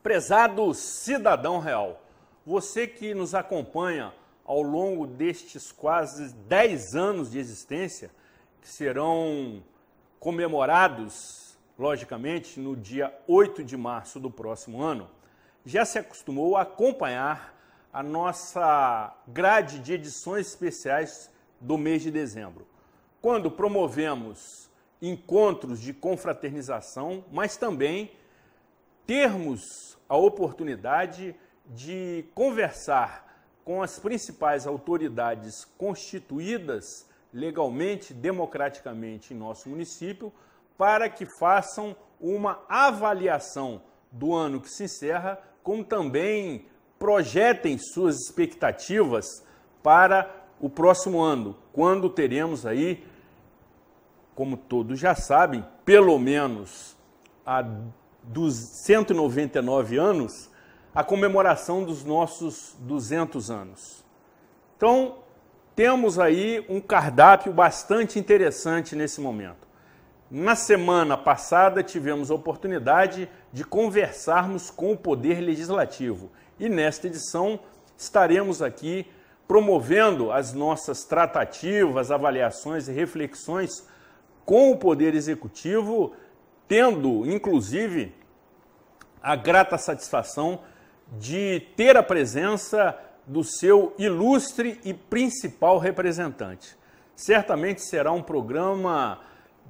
Prezado cidadão real, você que nos acompanha ao longo destes quase 10 anos de existência, que serão comemorados, logicamente, no dia 8 de março do próximo ano, já se acostumou a acompanhar a nossa grade de edições especiais do mês de dezembro, quando promovemos encontros de confraternização, mas também termos a oportunidade de conversar com as principais autoridades constituídas legalmente, democraticamente em nosso município, para que façam uma avaliação do ano que se encerra, como também projetem suas expectativas para o próximo ano, quando teremos aí, como todos já sabem, pelo menos dos 199 anos, a comemoração dos nossos 200 anos. Então, temos aí um cardápio bastante interessante nesse momento. Na semana passada, tivemos a oportunidade de conversarmos com o Poder Legislativo e nesta edição estaremos aqui promovendo as nossas tratativas, avaliações e reflexões com o Poder Executivo, tendo, inclusive, a grata satisfação de ter a presença do seu ilustre e principal representante. Certamente será um programa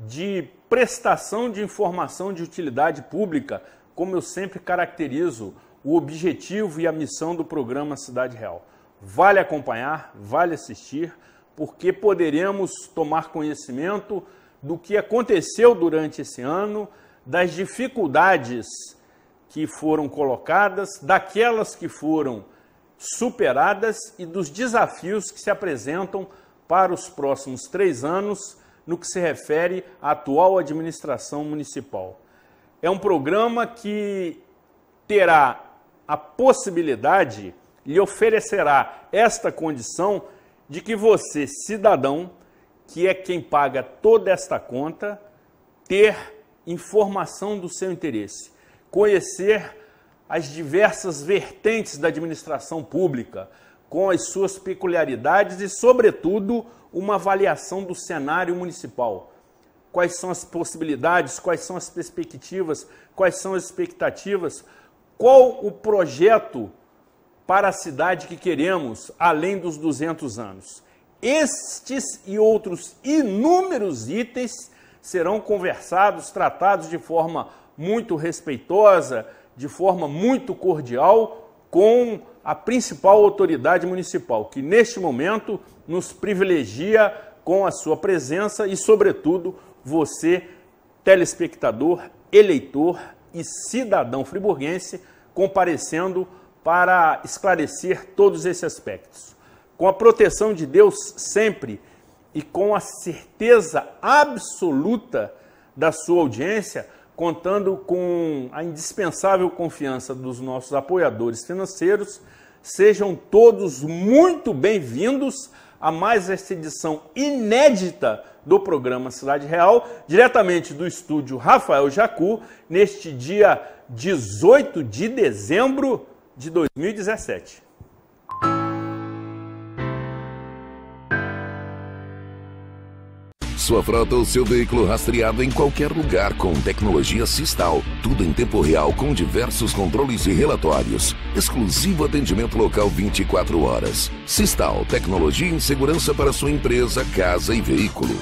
de prestação de informação de utilidade pública, como eu sempre caracterizo o objetivo e a missão do programa Cidade Real. Vale acompanhar, vale assistir, porque poderemos tomar conhecimento do que aconteceu durante esse ano, das dificuldades que foram colocadas, daquelas que foram superadas e dos desafios que se apresentam para os próximos 3 anos no que se refere à atual administração municipal. É um programa que terá a possibilidade, lhe oferecerá esta condição de que você, cidadão, que é quem paga toda esta conta, ter informação do seu interesse, conhecer as diversas vertentes da administração pública, com as suas peculiaridades e, sobretudo, uma avaliação do cenário municipal. Quais são as possibilidades, quais são as perspectivas, quais são as expectativas, qual o projeto para a cidade que queremos, além dos 200 anos. Estes e outros inúmeros itens serão conversados, tratados de forma muito respeitosa, de forma muito cordial, com a principal autoridade municipal, que neste momento nos privilegia com a sua presença e, sobretudo, você, telespectador, eleitor e cidadão friburguense, comparecendo para esclarecer todos esses aspectos. Com a proteção de Deus sempre e com a certeza absoluta da sua audiência, contando com a indispensável confiança dos nossos apoiadores financeiros, sejam todos muito bem-vindos a mais esta edição inédita do programa Cidade Real, diretamente do estúdio Rafael Jacu, neste dia 18 de dezembro de 2017. Sua frota ou seu veículo rastreado em qualquer lugar com tecnologia Sistal. Tudo em tempo real com diversos controles e relatórios. Exclusivo atendimento local 24 horas. Sistal, tecnologia em segurança para sua empresa, casa e veículo.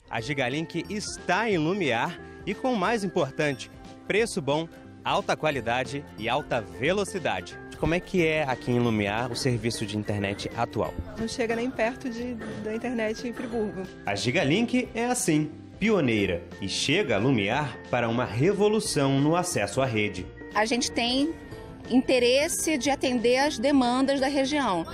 A Gigalink está em Lumiar e, com o mais importante, preço bom, alta qualidade e alta velocidade. Como é que é aqui em Lumiar o serviço de internet atual? Não chega nem perto da internet em Friburgo. A Gigalink é assim, pioneira, e chega a Lumiar para uma revolução no acesso à rede. A gente tem interesse de atender as demandas da região.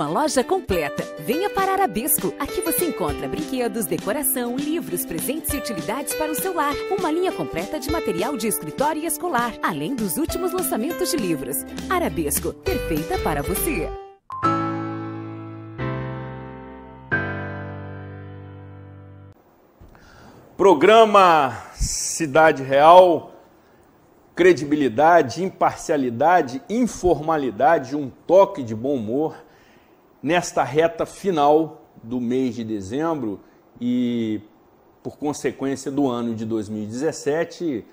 loja completa. Venha para Arabesco. Aqui você encontra brinquedos, decoração, livros, presentes e utilidades para o seu lar. Uma linha completa de material de escritório e escolar, além dos últimos lançamentos de livros. Arabesco, perfeita para você. Programa Cidade Real, credibilidade, imparcialidade, informalidade, um toque de bom humor nesta reta final do mês de dezembro e, por consequência, do ano de 2017,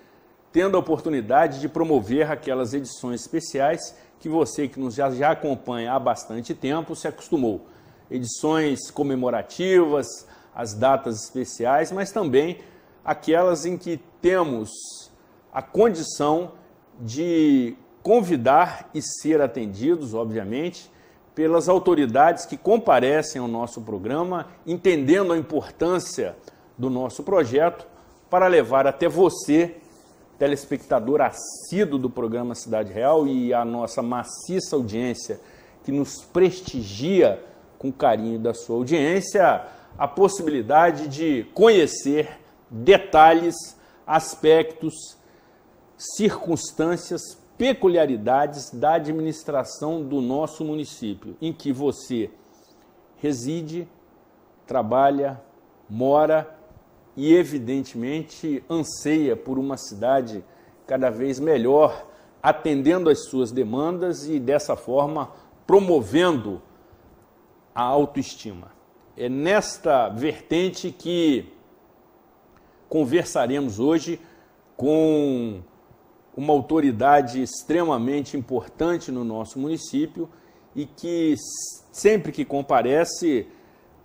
tendo a oportunidade de promover aquelas edições especiais que você que nos já acompanha há bastante tempo se acostumou. Edições comemorativas, as datas especiais, mas também aquelas em que temos a condição de convidar e ser atendidos, obviamente, pelas autoridades que comparecem ao nosso programa, entendendo a importância do nosso projeto para levar até você, telespectador assíduo do programa Cidade Real e a nossa maciça audiência que nos prestigia com carinho da sua audiência, a possibilidade de conhecer detalhes, aspectos, circunstâncias, peculiaridades da administração do nosso município, em que você reside, trabalha, mora e, evidentemente, anseia por uma cidade cada vez melhor, atendendo às suas demandas e, dessa forma, promovendo a autoestima. É nesta vertente que conversaremos hoje com uma autoridade extremamente importante no nosso município e que, sempre que comparece,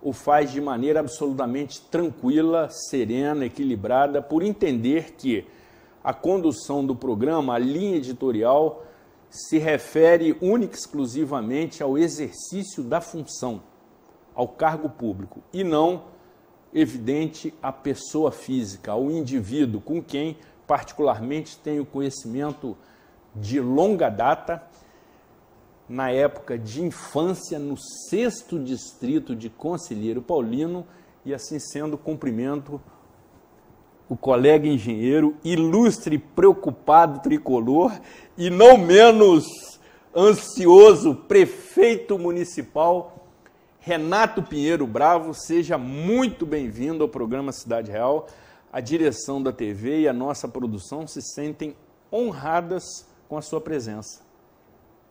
o faz de maneira absolutamente tranquila, serena, equilibrada, por entender que a condução do programa, a linha editorial, se refere única e exclusivamente ao exercício da função, ao cargo público, e não, evidente, à pessoa física, ao indivíduo com quem, particularmente, tenho conhecimento de longa data, na época de infância, no 6º distrito de Conselheiro Paulino, e assim sendo, cumprimento o colega engenheiro, ilustre, preocupado tricolor e não menos ansioso prefeito municipal, Renato Pinheiro Bravo. Seja muito bem-vindo ao programa Cidade Real. A direção da TV e a nossa produção se sentem honradas com a sua presença.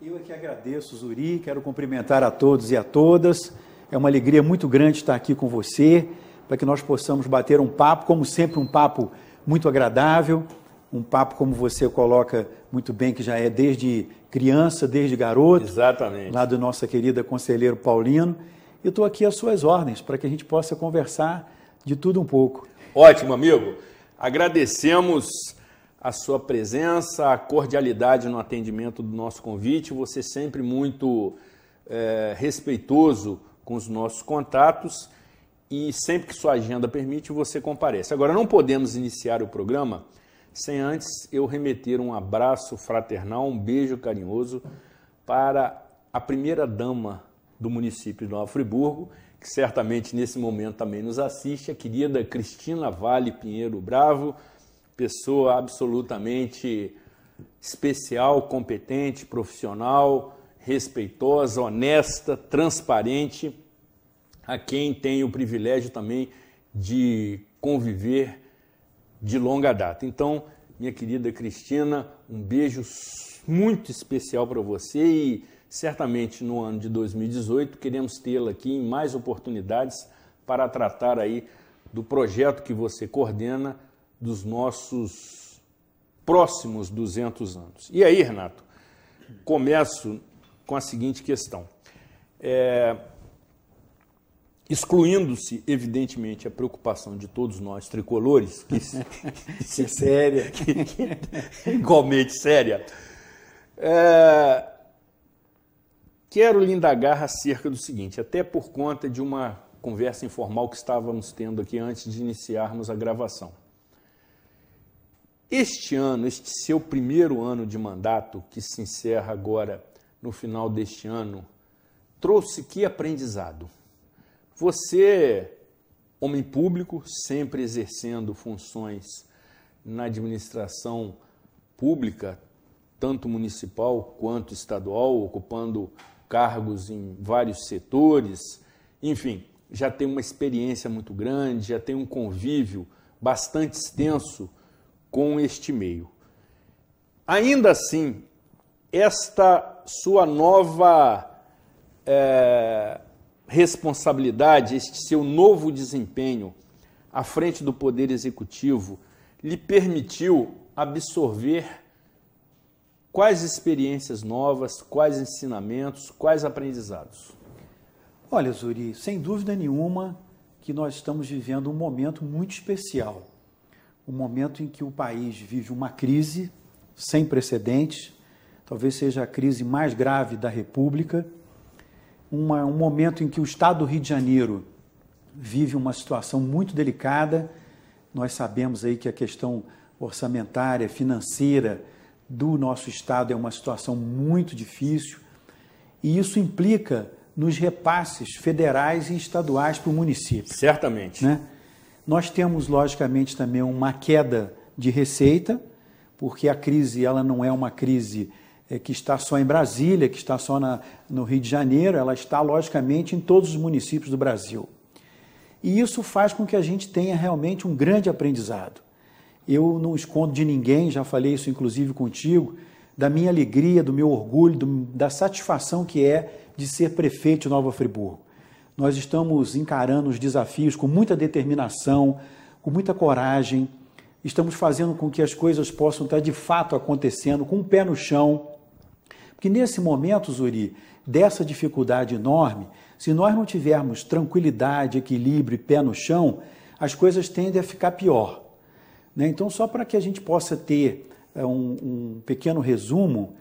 Eu é que agradeço, Zuri, quero cumprimentar a todos e a todas. É uma alegria muito grande estar aqui com você, para que nós possamos bater um papo, como sempre, um papo muito agradável, um papo, como você coloca muito bem, que já é desde criança, desde garoto. Exatamente. Lá do nossa querida Conselheiro Paulino. Eu estou aqui às suas ordens, para que a gente possa conversar de tudo um pouco. Ótimo, amigo. Agradecemos a sua presença, a cordialidade no atendimento do nosso convite. Você sempre muito respeitoso com os nossos contatos e sempre que sua agenda permite, você comparece. Agora, não podemos iniciar o programa sem antes eu remeter um abraço fraternal, um beijo carinhoso para a primeira-dama do município de Nova Friburgo, que certamente nesse momento também nos assiste, a querida Cristina Vale Pinheiro Bravo, pessoa absolutamente especial, competente, profissional, respeitosa, honesta, transparente, a quem tenho o privilégio também de conviver de longa data. Então, minha querida Cristina, um beijo muito especial para você e certamente no ano de 2018 queremos tê-la aqui em mais oportunidades para tratar aí do projeto que você coordena dos nossos próximos 200 anos. E aí, Renato, começo com a seguinte questão. Excluindo-se, evidentemente, a preocupação de todos nós tricolores, que é séria, que é igualmente séria, quero lhe indagar acerca do seguinte, até por conta de uma conversa informal que estávamos tendo aqui antes de iniciarmos a gravação. Este ano, este seu primeiro ano de mandato, que se encerra agora no final deste ano, trouxe que aprendizado? Você, homem público, sempre exercendo funções na administração pública, tanto municipal quanto estadual, ocupando cargos em vários setores, enfim, já tem uma experiência muito grande, já tem um convívio bastante extenso com este meio. Ainda assim, esta sua nova responsabilidade, este seu novo desempenho à frente do Poder Executivo, lhe permitiu absorver quais experiências novas, quais ensinamentos, quais aprendizados? Olha, Zuri, sem dúvida nenhuma que nós estamos vivendo um momento muito especial. Um momento em que o país vive uma crise sem precedentes, talvez seja a crise mais grave da República, um momento em que o Estado do Rio de Janeiro vive uma situação muito delicada. Nós sabemos aí que a questão orçamentária, financeira do nosso Estado é uma situação muito difícil e isso implica nos repasses federais e estaduais para o município. Certamente. Né? Nós temos, logicamente, também uma queda de receita, porque a crise ela não é uma crise que está só em Brasília, que está só no Rio de Janeiro, ela está, logicamente, em todos os municípios do Brasil. E isso faz com que a gente tenha realmente um grande aprendizado. Eu não escondo de ninguém, já falei isso inclusive contigo, da minha alegria, do meu orgulho, da satisfação que é de ser prefeito de Nova Friburgo. Nós estamos encarando os desafios com muita determinação, com muita coragem, estamos fazendo com que as coisas possam estar de fato acontecendo, com o pé no chão. Porque nesse momento, Zuri, dessa dificuldade enorme, se nós não tivermos tranquilidade, equilíbrio e pé no chão, as coisas tendem a ficar pior. Né? Então, só para que a gente possa ter um pequeno resumo,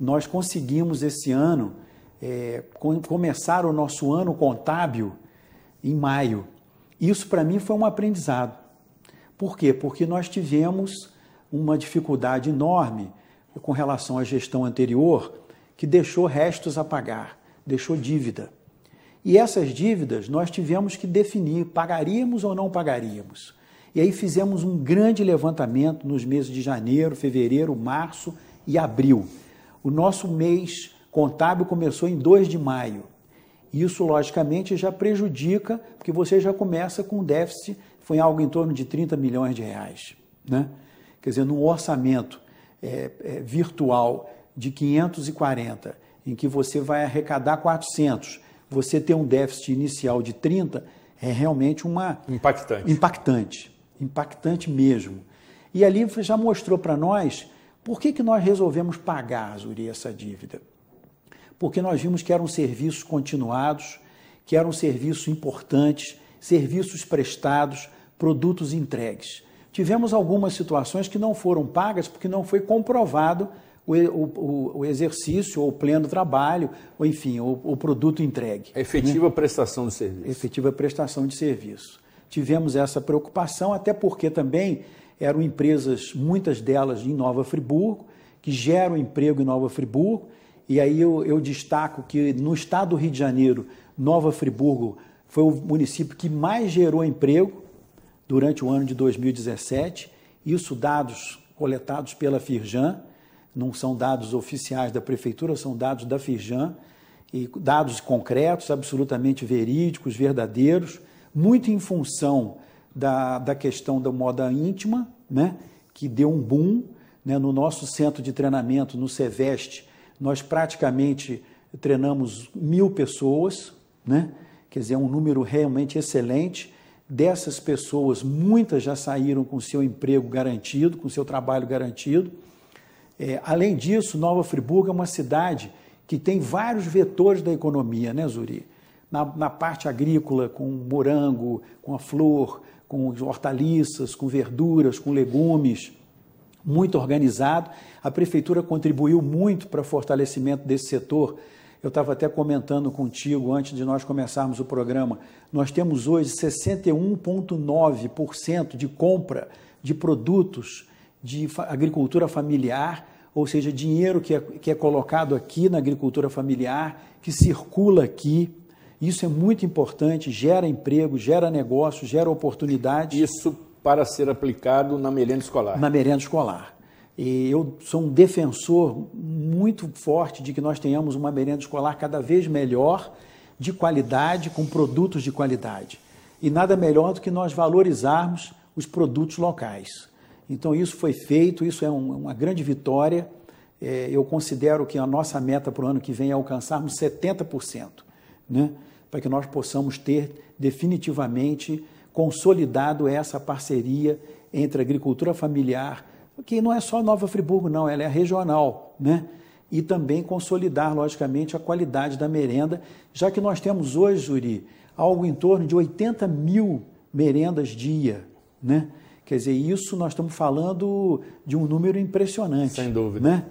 nós conseguimos esse ano começar o nosso ano contábil em maio. Isso para mim foi um aprendizado. Por quê? Porque nós tivemos uma dificuldade enorme com relação à gestão anterior, que deixou restos a pagar, deixou dívida. E essas dívidas nós tivemos que definir, pagaríamos ou não pagaríamos. E aí fizemos um grande levantamento nos meses de janeiro, fevereiro, março e abril. O nosso mês contábil começou em 2 de maio. Isso, logicamente, já prejudica, porque você já começa com um déficit, foi algo em torno de 30 milhões de reais. Né? Quer dizer, num orçamento virtual de 540, em que você vai arrecadar 400, você ter um déficit inicial de 30, é realmente impactante mesmo. E ali já mostrou para nós por que nós resolvemos pagar, Zuri, essa dívida. Porque nós vimos que eram serviços continuados, que eram serviços importantes, serviços prestados, produtos entregues. Tivemos algumas situações que não foram pagas porque não foi comprovado o exercício, ou o pleno trabalho, ou enfim, o produto entregue. A efetiva prestação de serviço. Efetiva prestação de serviço. Tivemos essa preocupação, até porque também eram empresas, muitas delas em Nova Friburgo, que geram emprego em Nova Friburgo, e aí eu destaco que no estado do Rio de Janeiro, Nova Friburgo foi o município que mais gerou emprego durante o ano de 2017, isso dados coletados pela Firjan, não são dados oficiais da Prefeitura, são dados da Firjan, e dados concretos, absolutamente verídicos, verdadeiros, muito em função da questão da moda íntima, né, que deu um boom, né, no nosso centro de treinamento, no Ceveste, nós praticamente treinamos 1.000 pessoas, né, quer dizer, um número realmente excelente. Dessas pessoas, muitas já saíram com seu emprego garantido, com seu trabalho garantido. Além disso, Nova Friburgo é uma cidade que tem vários vetores da economia, né, Zuri? Na parte agrícola, com morango, com a flor, com hortaliças, com verduras, com legumes, muito organizado. A Prefeitura contribuiu muito para o fortalecimento desse setor. Eu estava até comentando contigo antes de nós começarmos o programa, nós temos hoje 61,9% de compra de produtos de agricultura familiar, ou seja, dinheiro que é colocado aqui na agricultura familiar, que circula aqui. Isso é muito importante, gera emprego, gera negócio, gera oportunidade. Isso para ser aplicado na merenda escolar. Na merenda escolar. E eu sou um defensor muito forte de que nós tenhamos uma merenda escolar cada vez melhor, de qualidade, com produtos de qualidade. E nada melhor do que nós valorizarmos os produtos locais. Então isso foi feito, isso é uma grande vitória. Eu considero que a nossa meta para o ano que vem é alcançarmos 70%, né? Para que nós possamos ter definitivamente consolidado essa parceria entre a agricultura familiar, que não é só Nova Friburgo, não, ela é regional, né? E também consolidar, logicamente, a qualidade da merenda, já que nós temos hoje, Zuri, algo em torno de 80 mil merendas dia, né? Quer dizer, isso nós estamos falando de um número impressionante. Sem dúvida. Né?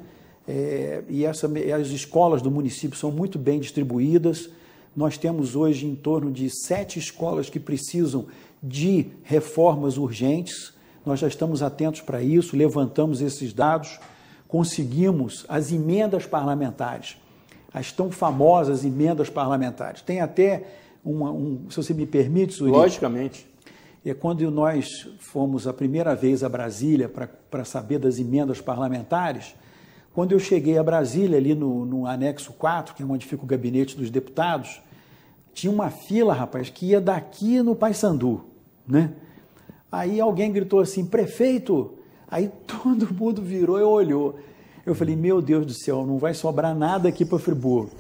E as escolas do município são muito bem distribuídas. Nós temos hoje em torno de 7 escolas que precisam de reformas urgentes. Nós já estamos atentos para isso, levantamos esses dados, conseguimos as emendas parlamentares, as tão famosas emendas parlamentares. Tem até se você me permite, Zuri. Logicamente. Quando nós fomos a primeira vez a Brasília para saber das emendas parlamentares, quando eu cheguei a Brasília, ali no anexo 4, que é onde fica o gabinete dos deputados, tinha uma fila, rapaz, que ia daqui no Paissandu, né? Aí alguém gritou assim, prefeito, aí todo mundo virou e olhou. Eu falei, meu Deus do céu, não vai sobrar nada aqui para Friburgo.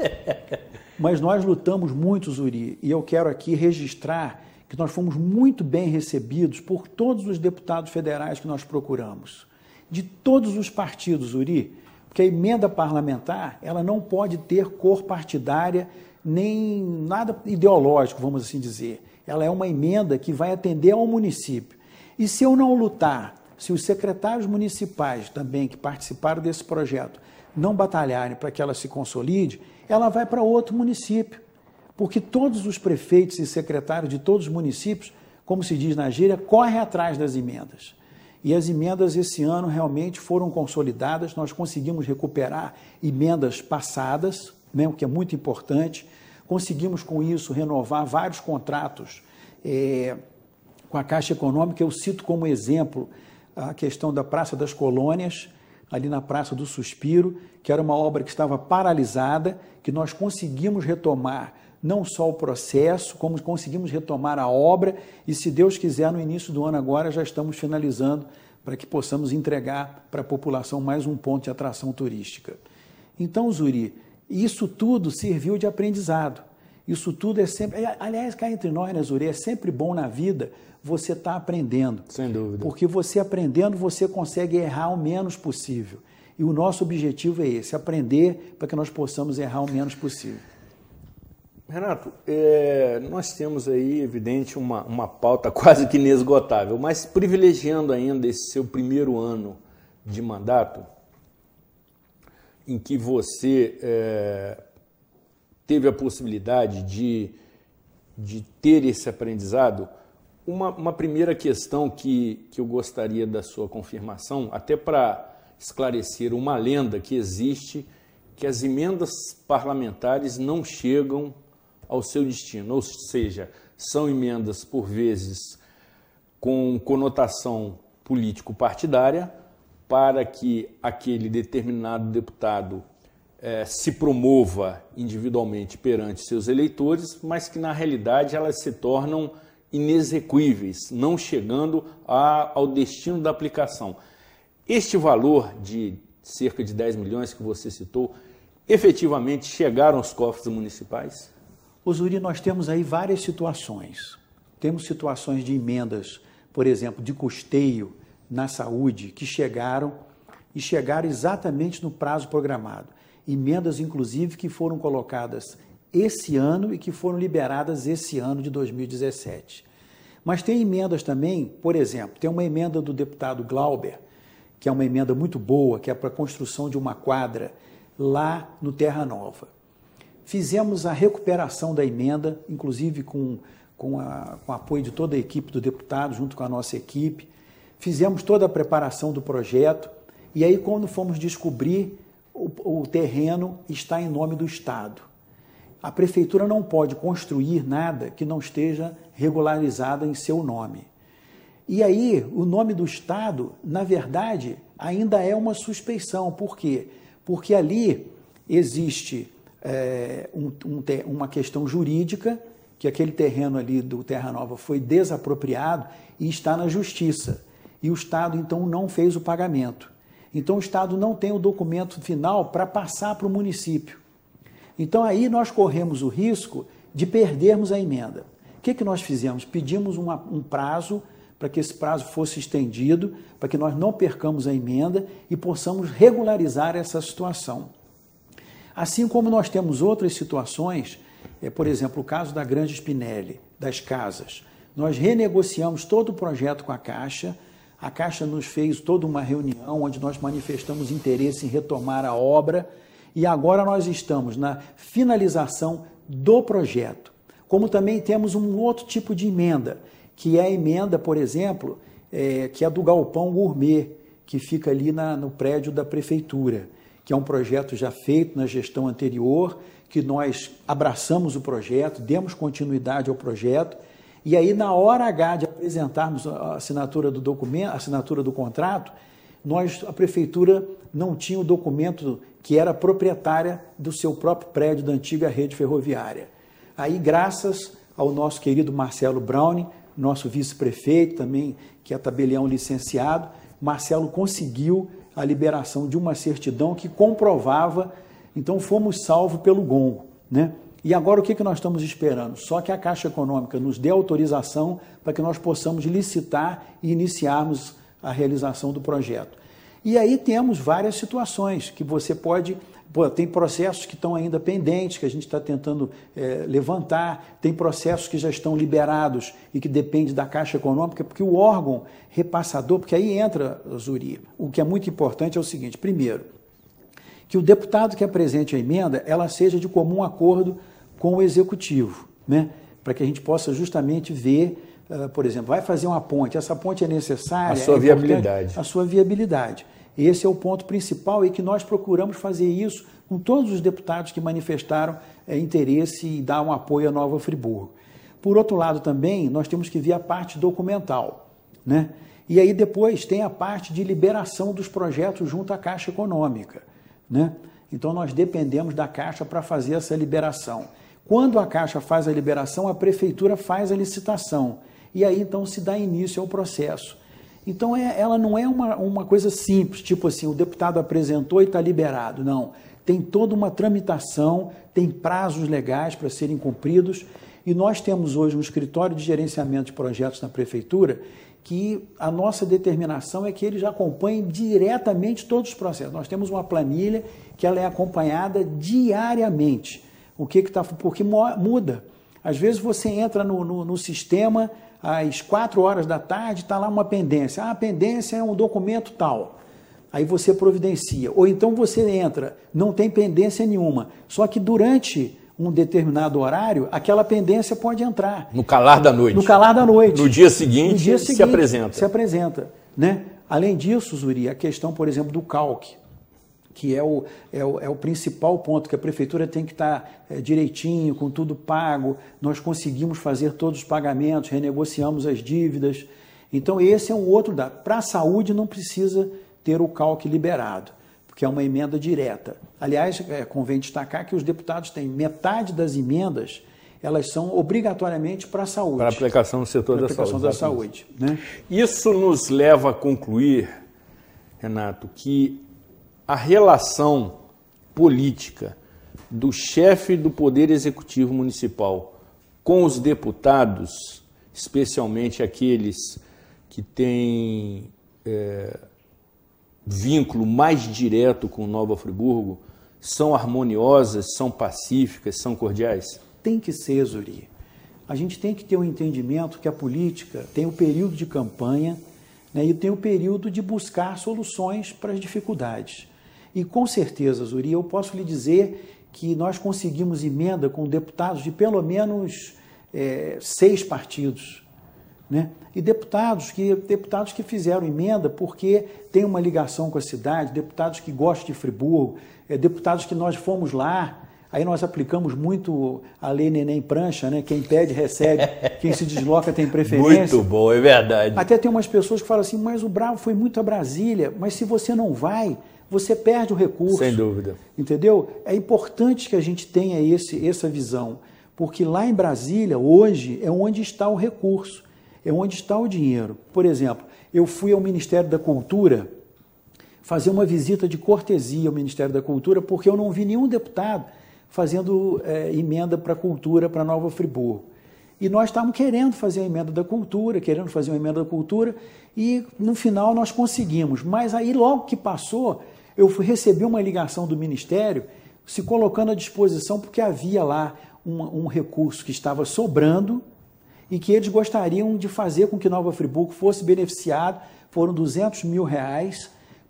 Mas nós lutamos muito, Zuri, e eu quero aqui registrar que nós fomos muito bem recebidos por todos os deputados federais que nós procuramos, de todos os partidos, Zuri, porque a emenda parlamentar, ela não pode ter cor partidária, nem nada ideológico, vamos assim dizer. Ela é uma emenda que vai atender ao município. E se eu não lutar, se os secretários municipais também que participaram desse projeto não batalharem para que ela se consolide, ela vai para outro município. Porque todos os prefeitos e secretários de todos os municípios, como se diz na gíria, correm atrás das emendas. E as emendas esse ano realmente foram consolidadas, nós conseguimos recuperar emendas passadas, né, o que é muito importante, conseguimos com isso renovar vários contratos com a Caixa Econômica. Eu cito como exemplo a questão da Praça das Colônias, ali na Praça do Suspiro, que era uma obra que estava paralisada, que nós conseguimos retomar não só o processo, como conseguimos retomar a obra e, se Deus quiser, no início do ano agora já estamos finalizando para que possamos entregar para a população mais um ponto de atração turística. Então, Zuri, isso tudo serviu de aprendizado. Isso tudo é sempre... Aliás, cá entre nós, né, Zuri, é sempre bom na vida você estar aprendendo. Sem dúvida. Porque você aprendendo, você consegue errar o menos possível. E o nosso objetivo é esse, aprender para que nós possamos errar o menos possível. Renato, nós temos aí, evidente, uma pauta quase que inesgotável, mas privilegiando ainda esse seu primeiro ano de mandato, em que você teve a possibilidade de ter esse aprendizado, uma primeira questão que eu gostaria da sua confirmação, até para esclarecer uma lenda que existe, que as emendas parlamentares não chegam ao seu destino, ou seja, são emendas, por vezes, com conotação político-partidária, para que aquele determinado deputado se promova individualmente perante seus eleitores, mas que, na realidade, elas se tornam inexequíveis, não chegando ao destino da aplicação. Este valor de cerca de 10 milhões que você citou, efetivamente chegaram aos cofres municipais? Ô Zuri, nós temos aí várias situações. Temos situações de emendas, por exemplo, de custeio na saúde, que chegaram exatamente no prazo programado. Emendas, inclusive, que foram colocadas esse ano e que foram liberadas esse ano de 2017. Mas tem emendas também, por exemplo, tem uma emenda do deputado Glauber, que é uma emenda muito boa, que é para a construção de uma quadra lá no Terra Nova. Fizemos a recuperação da emenda, inclusive com o apoio de toda a equipe do deputado, junto com a nossa equipe. Fizemos toda a preparação do projeto E aí, quando fomos descobrir, o terreno está em nome do Estado. A prefeitura não pode construir nada que não esteja regularizado em seu nome. E aí, o nome do Estado, na verdade, ainda é uma suspeição. Por quê? Porque ali existe uma questão jurídica, que aquele terreno ali do Terra Nova foi desapropriado e está na justiça. E o Estado, então, não fez o pagamento. Então, o Estado não tem o documento final para passar para o município. Então, aí nós corremos o risco de perdermos a emenda. O que nós fizemos? Pedimos um prazo para que esse prazo fosse estendido, para que nós não percamos a emenda e possamos regularizar essa situação. Assim como nós temos outras situações, por exemplo, o caso da Grande Spinelli, das casas. Nós renegociamos todo o projeto com a Caixa nos fez toda uma reunião onde nós manifestamos interesse em retomar a obra e agora nós estamos na finalização do projeto. Como também temos um outro tipo de emenda, que é a emenda, por exemplo, que é do Galpão Gourmet, que fica ali no prédio da Prefeitura, que é um projeto já feito na gestão anterior, que nós abraçamos o projeto, demos continuidade ao projeto, e aí na hora H de apresentarmos a assinatura do documento, a assinatura do contrato, a Prefeitura não tinha o documento que era proprietária do seu próprio prédio da antiga rede ferroviária. Aí, graças ao nosso querido Marcelo Browning, nosso vice-prefeito também, que é tabelião licenciado, Marcelo conseguiu a liberação de uma certidão que comprovava, então fomos salvos pelo gongo, né? E agora o que nós estamos esperando? Só que a Caixa Econômica nos dê autorização para que nós possamos licitar e iniciarmos a realização do projeto. E aí temos várias situações que você pode... tem processos que estão ainda pendentes, que a gente está tentando levantar, tem processos que já estão liberados e que dependem da Caixa Econômica, porque o órgão repassador, porque aí entra, Zuri, o que é muito importante é o seguinte: primeiro, que o deputado que apresente a emenda, ela seja de comum acordo com o Executivo, né? Para que a gente possa justamente ver, por exemplo, vai fazer uma ponte, essa ponte é necessária... A sua viabilidade. A sua viabilidade. Esse é o ponto principal e que nós procuramos fazer isso com todos os deputados que manifestaram interesse e dar um apoio à Nova Friburgo. Por outro lado também, nós temos que ver a parte documental, né? E aí depois tem a parte de liberação dos projetos junto à Caixa Econômica, né? Então nós dependemos da Caixa para fazer essa liberação. Quando a Caixa faz a liberação, a Prefeitura faz a licitação. E aí então se dá início ao processo. Então ela não é uma coisa simples, tipo assim, o deputado apresentou e está liberado. Não, tem toda uma tramitação, tem prazos legais para serem cumpridos. E nós temos hoje um escritório de gerenciamento de projetos na Prefeitura que a nossa determinação é que eles acompanhem diretamente todos os processos. Nós temos uma planilha que ela é acompanhada diariamente. Porque muda. Às vezes você entra no sistema às 4 horas da tarde, está lá uma pendência. A pendência é um documento tal. Aí você providencia. Ou então você entra, não tem pendência nenhuma. Só que durante um determinado horário, aquela pendência pode entrar. No calar da noite. No calar da noite. No dia seguinte, se apresenta. Se apresenta, né? Além disso, Zuri, a questão, por exemplo, do calque, que é o principal ponto, que a Prefeitura tem que estar direitinho, com tudo pago. Nós conseguimos fazer todos os pagamentos, renegociamos as dívidas. Então, esse é um outro dado. Para a saúde, não precisa ter o calque liberado, porque é uma emenda direta. Aliás, convém destacar que os deputados têm metade das emendas, elas são obrigatoriamente para a saúde. Para a aplicação no setor da saúde. Para a aplicação da saúde, né? Isso nos leva a concluir, Renato, que a relação política do chefe do Poder Executivo Municipal com os deputados, especialmente aqueles que têm vínculo mais direto com Nova Friburgo, são harmoniosas, são pacíficas, são cordiais? Tem que ser, Zuri. A gente tem que ter um entendimento que a política tem o período de campanha, né, e tem o período de buscar soluções para as dificuldades. E com certeza, Zuri, eu posso lhe dizer que nós conseguimos emenda com deputados de pelo menos 6 partidos. né? E deputados que fizeram emenda porque tem uma ligação com a cidade, deputados que gostam de Friburgo, deputados que nós fomos lá, aí nós aplicamos muito a lei Neném Prancha, né? Quem pede, recebe, quem se desloca tem preferência. Muito bom, é verdade. Até tem umas pessoas que falam assim, mas o Bravo foi muito a Brasília, mas se você não vai, você perde o recurso. Sem dúvida. Entendeu? É importante que a gente tenha essa visão, porque lá em Brasília, hoje, é onde está o recurso, é onde está o dinheiro. Por exemplo, eu fui ao Ministério da Cultura fazer uma visita de cortesia ao Ministério da Cultura, porque eu não vi nenhum deputado fazendo emenda para a cultura, para Nova Friburgo. E nós estávamos querendo fazer a emenda da cultura, e no final nós conseguimos. Mas aí, logo que passou, eu recebi uma ligação do Ministério se colocando à disposição, porque havia lá um recurso que estava sobrando e que eles gostariam de fazer com que Nova Friburgo fosse beneficiado. Foram R$200 mil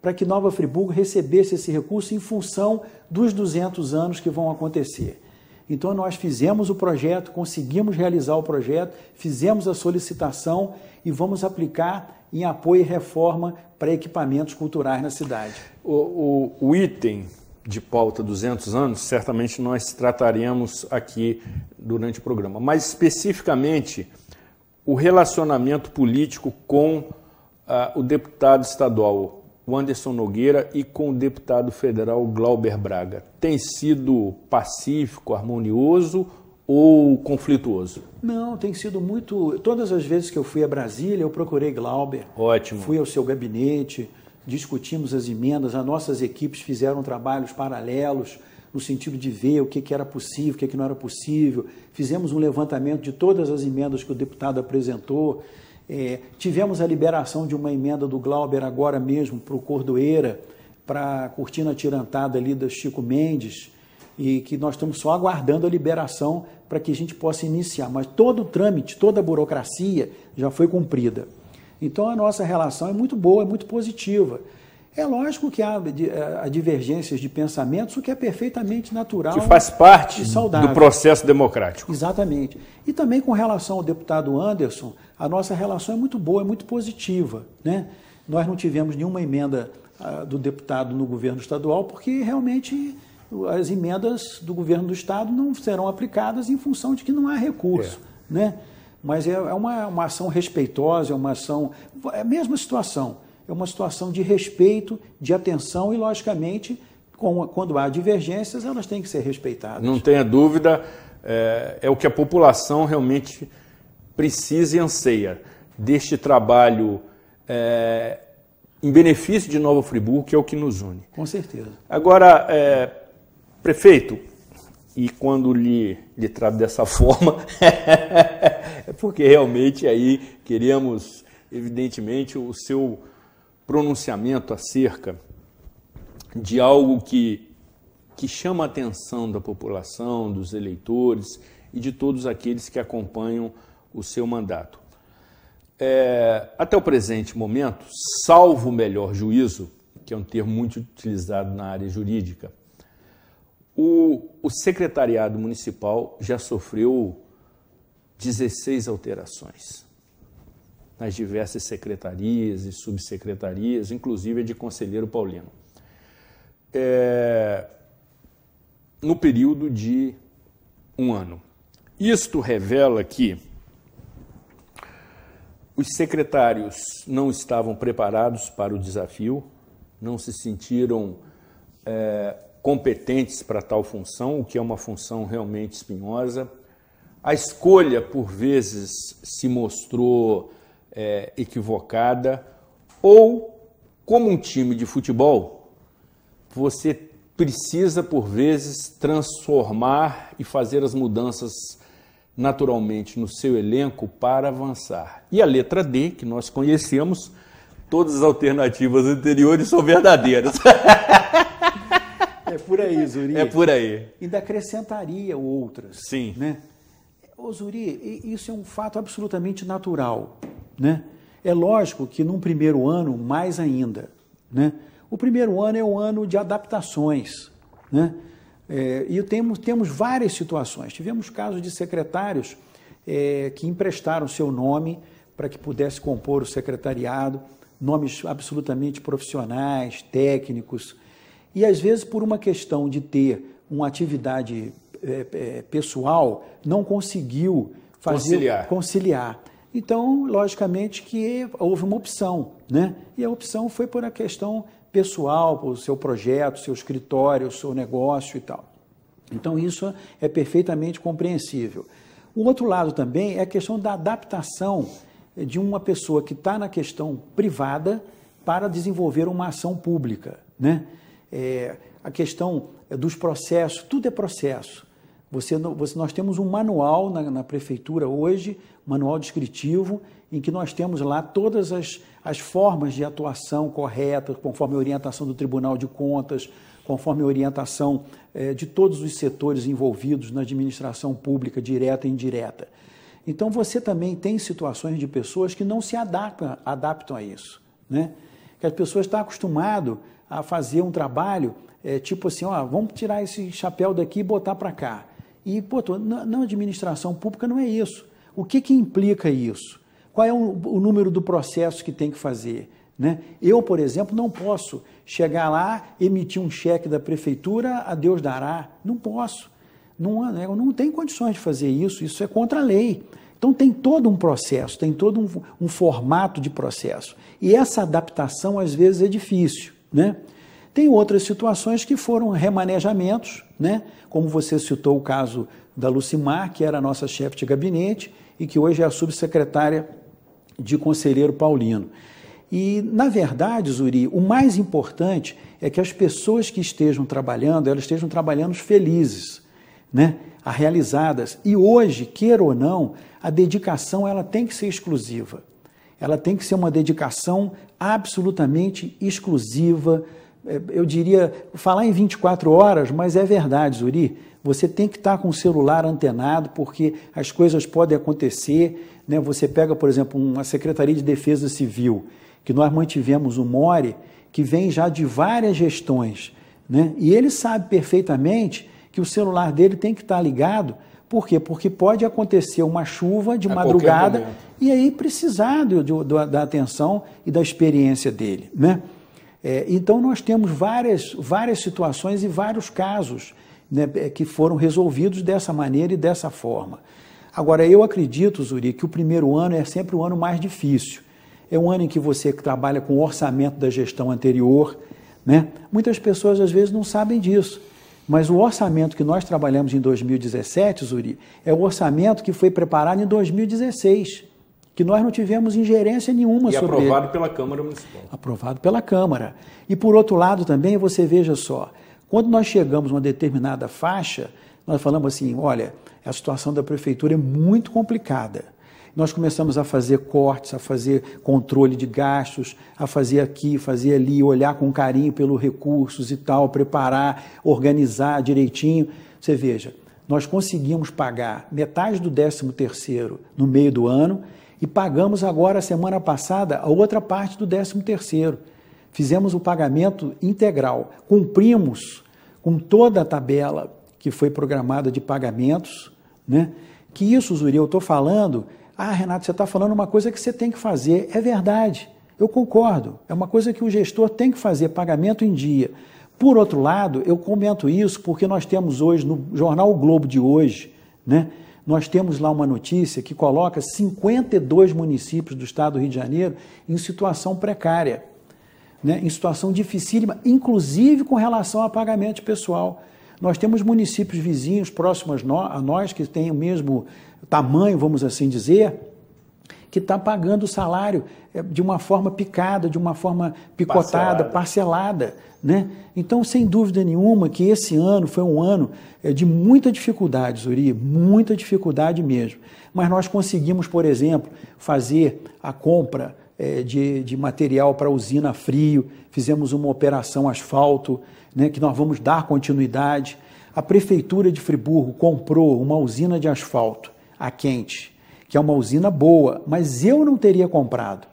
para que Nova Friburgo recebesse esse recurso em função dos 200 anos que vão acontecer. Então, nós fizemos o projeto, conseguimos realizar o projeto, fizemos a solicitação e vamos aplicar em apoio e reforma para equipamentos culturais na cidade. O item de pauta 200 anos, certamente nós trataremos aqui durante o programa, mas especificamente o relacionamento político com o deputado estadual o Anderson Nogueira e com o deputado federal Glauber Braga. Tem sido pacífico, harmonioso ou conflituoso? Não, tem sido muito... Todas as vezes que eu fui a Brasília, eu procurei Glauber. Ótimo. Fui ao seu gabinete, discutimos as emendas, as nossas equipes fizeram trabalhos paralelos no sentido de ver o que era possível, o que não era possível. Fizemos um levantamento de todas as emendas que o deputado apresentou. Tivemos a liberação de uma emenda do Glauber agora mesmo para o Cordoeira, para a cortina atirantada ali da Chico Mendes, e que nós estamos só aguardando a liberação para que a gente possa iniciar. Mas todo o trâmite, toda a burocracia já foi cumprida. Então a nossa relação é muito boa, é muito positiva. É lógico que há divergências de pensamentos, o que é perfeitamente natural. Que faz parte do processo democrático. Exatamente. E também com relação ao deputado Anderson, a nossa relação é muito boa, é muito positiva, né? Nós não tivemos nenhuma emenda do deputado no governo estadual, porque realmente as emendas do governo do estado não serão aplicadas em função de que não há recurso, né? Mas é uma ação respeitosa, é uma ação... É a mesma situação. É uma situação de respeito, de atenção e, logicamente, quando há divergências, elas têm que ser respeitadas. Não tenha dúvida, é o que a população realmente precisa e anseia deste trabalho em benefício de Nova Friburgo, que é o que nos une. Com certeza. Agora, prefeito, e quando lhe trato dessa forma, é porque realmente aí queremos, evidentemente, o seu pronunciamento acerca de algo que chama a atenção da população, dos eleitores e de todos aqueles que acompanham o seu mandato. Até o presente momento, salvo o melhor juízo, que é um termo muito utilizado na área jurídica, o secretariado municipal já sofreu 16 alterações nas diversas secretarias e subsecretarias, inclusive a de Conselheiro Paulino, no período de um ano. Isto revela que os secretários não estavam preparados para o desafio, não se sentiram competentes para tal função, o que é uma função realmente espinhosa. A escolha, por vezes, se mostrou equivocada, ou, como um time de futebol, você precisa, por vezes, transformar e fazer as mudanças naturalmente no seu elenco para avançar. E a letra D, que nós conhecemos, todas as alternativas anteriores são verdadeiras. É por aí, Zuri. É por aí. Ainda acrescentaria outras. Sim. Né? Ô, Zuri, isso é um fato absolutamente natural, né? É lógico que num primeiro ano, mais ainda, né? O primeiro ano é o ano de adaptações, né? E temos várias situações. Tivemos casos de secretários que emprestaram seu nome para que pudesse compor o secretariado, nomes absolutamente profissionais, técnicos, e às vezes por uma questão de ter uma atividade pessoal, não conseguiu conciliar. Então, logicamente que houve uma opção, né? E a opção foi por a questão pessoal, por seu projeto, seu escritório, seu negócio e tal. Então, isso é perfeitamente compreensível. O outro lado também é a questão da adaptação de uma pessoa que está na questão privada para desenvolver uma ação pública, né? A questão dos processos, tudo é processo. Nós temos um manual na prefeitura hoje, manual descritivo, em que nós temos lá todas as formas de atuação corretas, conforme a orientação do Tribunal de Contas, conforme a orientação de todos os setores envolvidos na administração pública, direta e indireta. Então, você também tem situações de pessoas que não se adaptam a isso, né? Que as pessoas estão acostumadas a fazer um trabalho, tipo assim, vamos tirar esse chapéu daqui e botar para cá. E, na administração pública não é isso. O que implica isso? Qual é o número do processo que tem que fazer, né? Eu, por exemplo, não posso chegar lá, emitir um cheque da prefeitura, a Deus dará. Não posso. Não tem condições de fazer isso, isso é contra a lei. Então tem todo um processo, tem todo um formato de processo. E essa adaptação, às vezes, é difícil, né? Tem outras situações que foram remanejamentos, né? Como você citou o caso da Lucimar, que era a nossa chefe de gabinete e que hoje é a subsecretária de Conselheiro Paulino. E, na verdade, Zuri, o mais importante é que as pessoas que estejam trabalhando, elas estejam trabalhando felizes, né? Realizadas. E hoje, queira ou não, a dedicação ela tem que ser exclusiva. Ela tem que ser uma dedicação absolutamente exclusiva. Eu diria, falar em 24 horas, mas é verdade, Zuri. Você tem que estar com o celular antenado, porque as coisas podem acontecer, né? Você pega, por exemplo, uma Secretaria de Defesa Civil, que nós mantivemos o MORE, que vem já de várias gestões, né? E ele sabe perfeitamente que o celular dele tem que estar ligado. Por quê? Porque pode acontecer uma chuva de madrugada e aí precisar da atenção e da experiência dele, né? Então, nós temos várias situações e vários casos, né, que foram resolvidos dessa maneira e dessa forma. Agora, eu acredito, Zuri, que o primeiro ano é sempre o ano mais difícil. É um ano em que você trabalha com o orçamento da gestão anterior, né? Muitas pessoas, às vezes, não sabem disso. Mas o orçamento que nós trabalhamos em 2017, Zuri, é o orçamento que foi preparado em 2016, que nós não tivemos ingerência nenhuma sobre ele. E aprovado pela Câmara Municipal. Aprovado pela Câmara. E, por outro lado, também, você veja só, quando nós chegamos a uma determinada faixa, nós falamos assim, olha, a situação da prefeitura é muito complicada. Nós começamos a fazer cortes, a fazer controle de gastos, a fazer aqui, fazer ali, olhar com carinho pelos recursos e tal, preparar, organizar direitinho. Você veja, nós conseguimos pagar metade do 13º no meio do ano e pagamos agora, semana passada, a outra parte do 13º. Fizemos o pagamento integral, cumprimos com toda a tabela que foi programada de pagamentos, né? Que isso, Zuri, eu estou falando... Renato, você está falando uma coisa que você tem que fazer. É verdade, eu concordo. É uma coisa que o gestor tem que fazer, pagamento em dia. Por outro lado, eu comento isso porque nós temos hoje, no jornal O Globo de hoje, né, nós temos lá uma notícia que coloca 52 municípios do estado do Rio de Janeiro em situação precária, né, em situação dificílima, inclusive com relação a pagamento pessoal. Nós temos municípios vizinhos próximos a nós, que têm o mesmo tamanho, vamos assim dizer, que está pagando o salário de uma forma picada, de uma forma picotada, parcelada, né? Então, sem dúvida nenhuma que esse ano foi um ano de muita dificuldade, Zuri, muita dificuldade mesmo. Mas nós conseguimos, por exemplo, fazer a compra de material para a usina Frio, fizemos uma operação asfalto, né, que nós vamos dar continuidade. A Prefeitura de Friburgo comprou uma usina de asfalto, a Quente, que é uma usina boa, mas eu não teria comprado.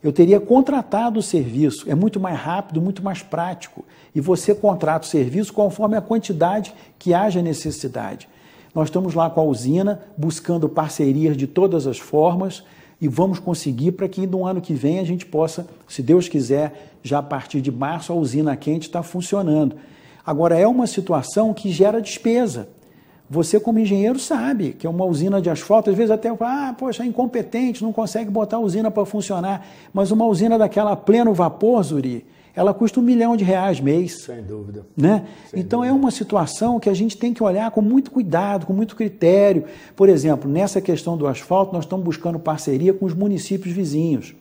Eu teria contratado o serviço, é muito mais rápido, muito mais prático, e você contrata o serviço conforme a quantidade que haja necessidade. Nós estamos lá com a usina, buscando parcerias de todas as formas, e vamos conseguir para que no ano que vem a gente possa, se Deus quiser, já a partir de março, a usina quente está funcionando. Agora, é uma situação que gera despesa. Você, como engenheiro, sabe que é uma usina de asfalto, às vezes até poxa, é incompetente, não consegue botar a usina para funcionar. Mas uma usina daquela a pleno vapor, Zuri, ela custa R$1 milhão mês. Sem dúvida. Né? Então é uma situação que a gente tem que olhar com muito cuidado, com muito critério. Por exemplo, nessa questão do asfalto, nós estamos buscando parceria com os municípios vizinhos.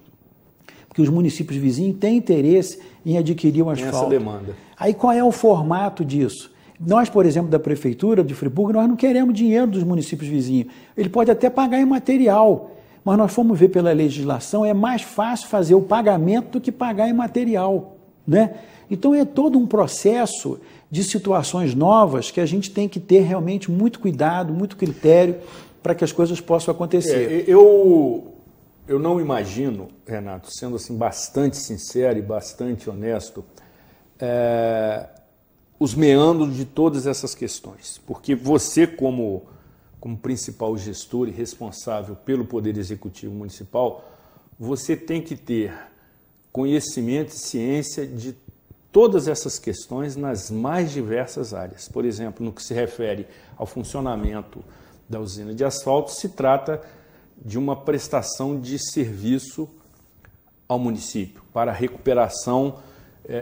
Porque os municípios vizinhos têm interesse em adquirir o asfalto. Essa demanda. Aí qual é o formato disso? Nós, por exemplo, da Prefeitura de Friburgo, nós não queremos dinheiro dos municípios vizinhos. Ele pode até pagar em material, mas nós fomos ver pela legislação, é mais fácil fazer o pagamento do que pagar em material. Né? Então é todo um processo de situações novas que a gente tem que ter realmente muito cuidado, muito critério para que as coisas possam acontecer. Eu não imagino, Renato, sendo assim bastante sincero e bastante honesto, os meandros de todas essas questões, porque você como principal gestor e responsável pelo Poder Executivo Municipal, você tem que ter conhecimento e ciência de todas essas questões nas mais diversas áreas. Por exemplo, no que se refere ao funcionamento da usina de asfalto, se trata de uma prestação de serviço ao município para a recuperação,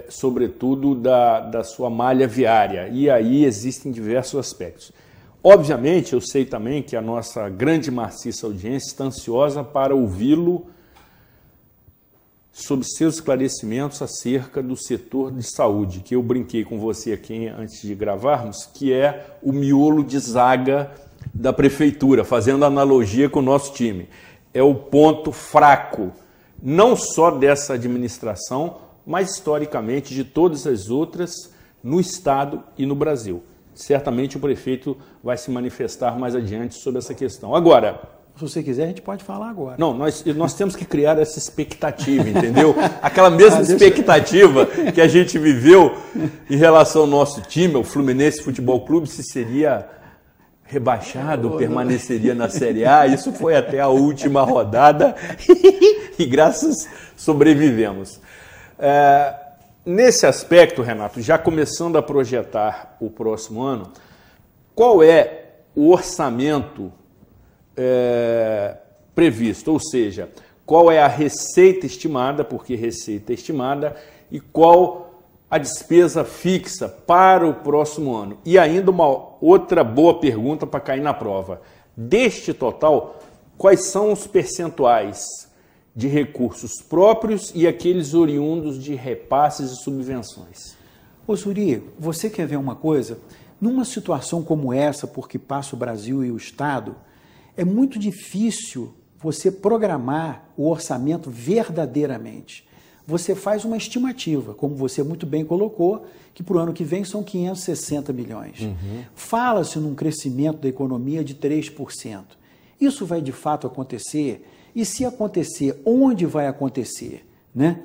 sobretudo da sua malha viária. E aí existem diversos aspectos. Obviamente, eu sei também que a nossa grande e maciça audiência está ansiosa para ouvi-lo sobre seus esclarecimentos acerca do setor de saúde, que eu brinquei com você aqui antes de gravarmos, que é o miolo de zaga da Prefeitura, fazendo analogia com o nosso time. É o ponto fraco, não só dessa administração, mas historicamente de todas as outras no Estado e no Brasil. Certamente o prefeito vai se manifestar mais adiante sobre essa questão. Agora, se você quiser, a gente pode falar agora. Não, nós temos que criar essa expectativa, entendeu? Aquela mesma expectativa que a gente viveu em relação ao nosso time, o Fluminense Futebol Clube, se seria rebaixado, permaneceria na Série A. Isso foi até a última rodada e graças sobrevivemos. Nesse aspecto, Renato, já começando a projetar o próximo ano, qual é o orçamento previsto? Ou seja, qual é a receita estimada, porque receita é estimada, e qual a despesa fixa para o próximo ano? E ainda uma outra boa pergunta para cair na prova. Deste total, quais são os percentuais de recursos próprios e aqueles oriundos de repasses e subvenções? Ô Zuri, você quer ver uma coisa? Numa situação como essa, porque passa o Brasil e o Estado, é muito difícil você programar o orçamento verdadeiramente. Você faz uma estimativa, como você muito bem colocou, que para o ano que vem são 560 milhões. Fala-se num crescimento da economia de 3%. Isso vai de fato acontecer? E se acontecer, onde vai acontecer? Né?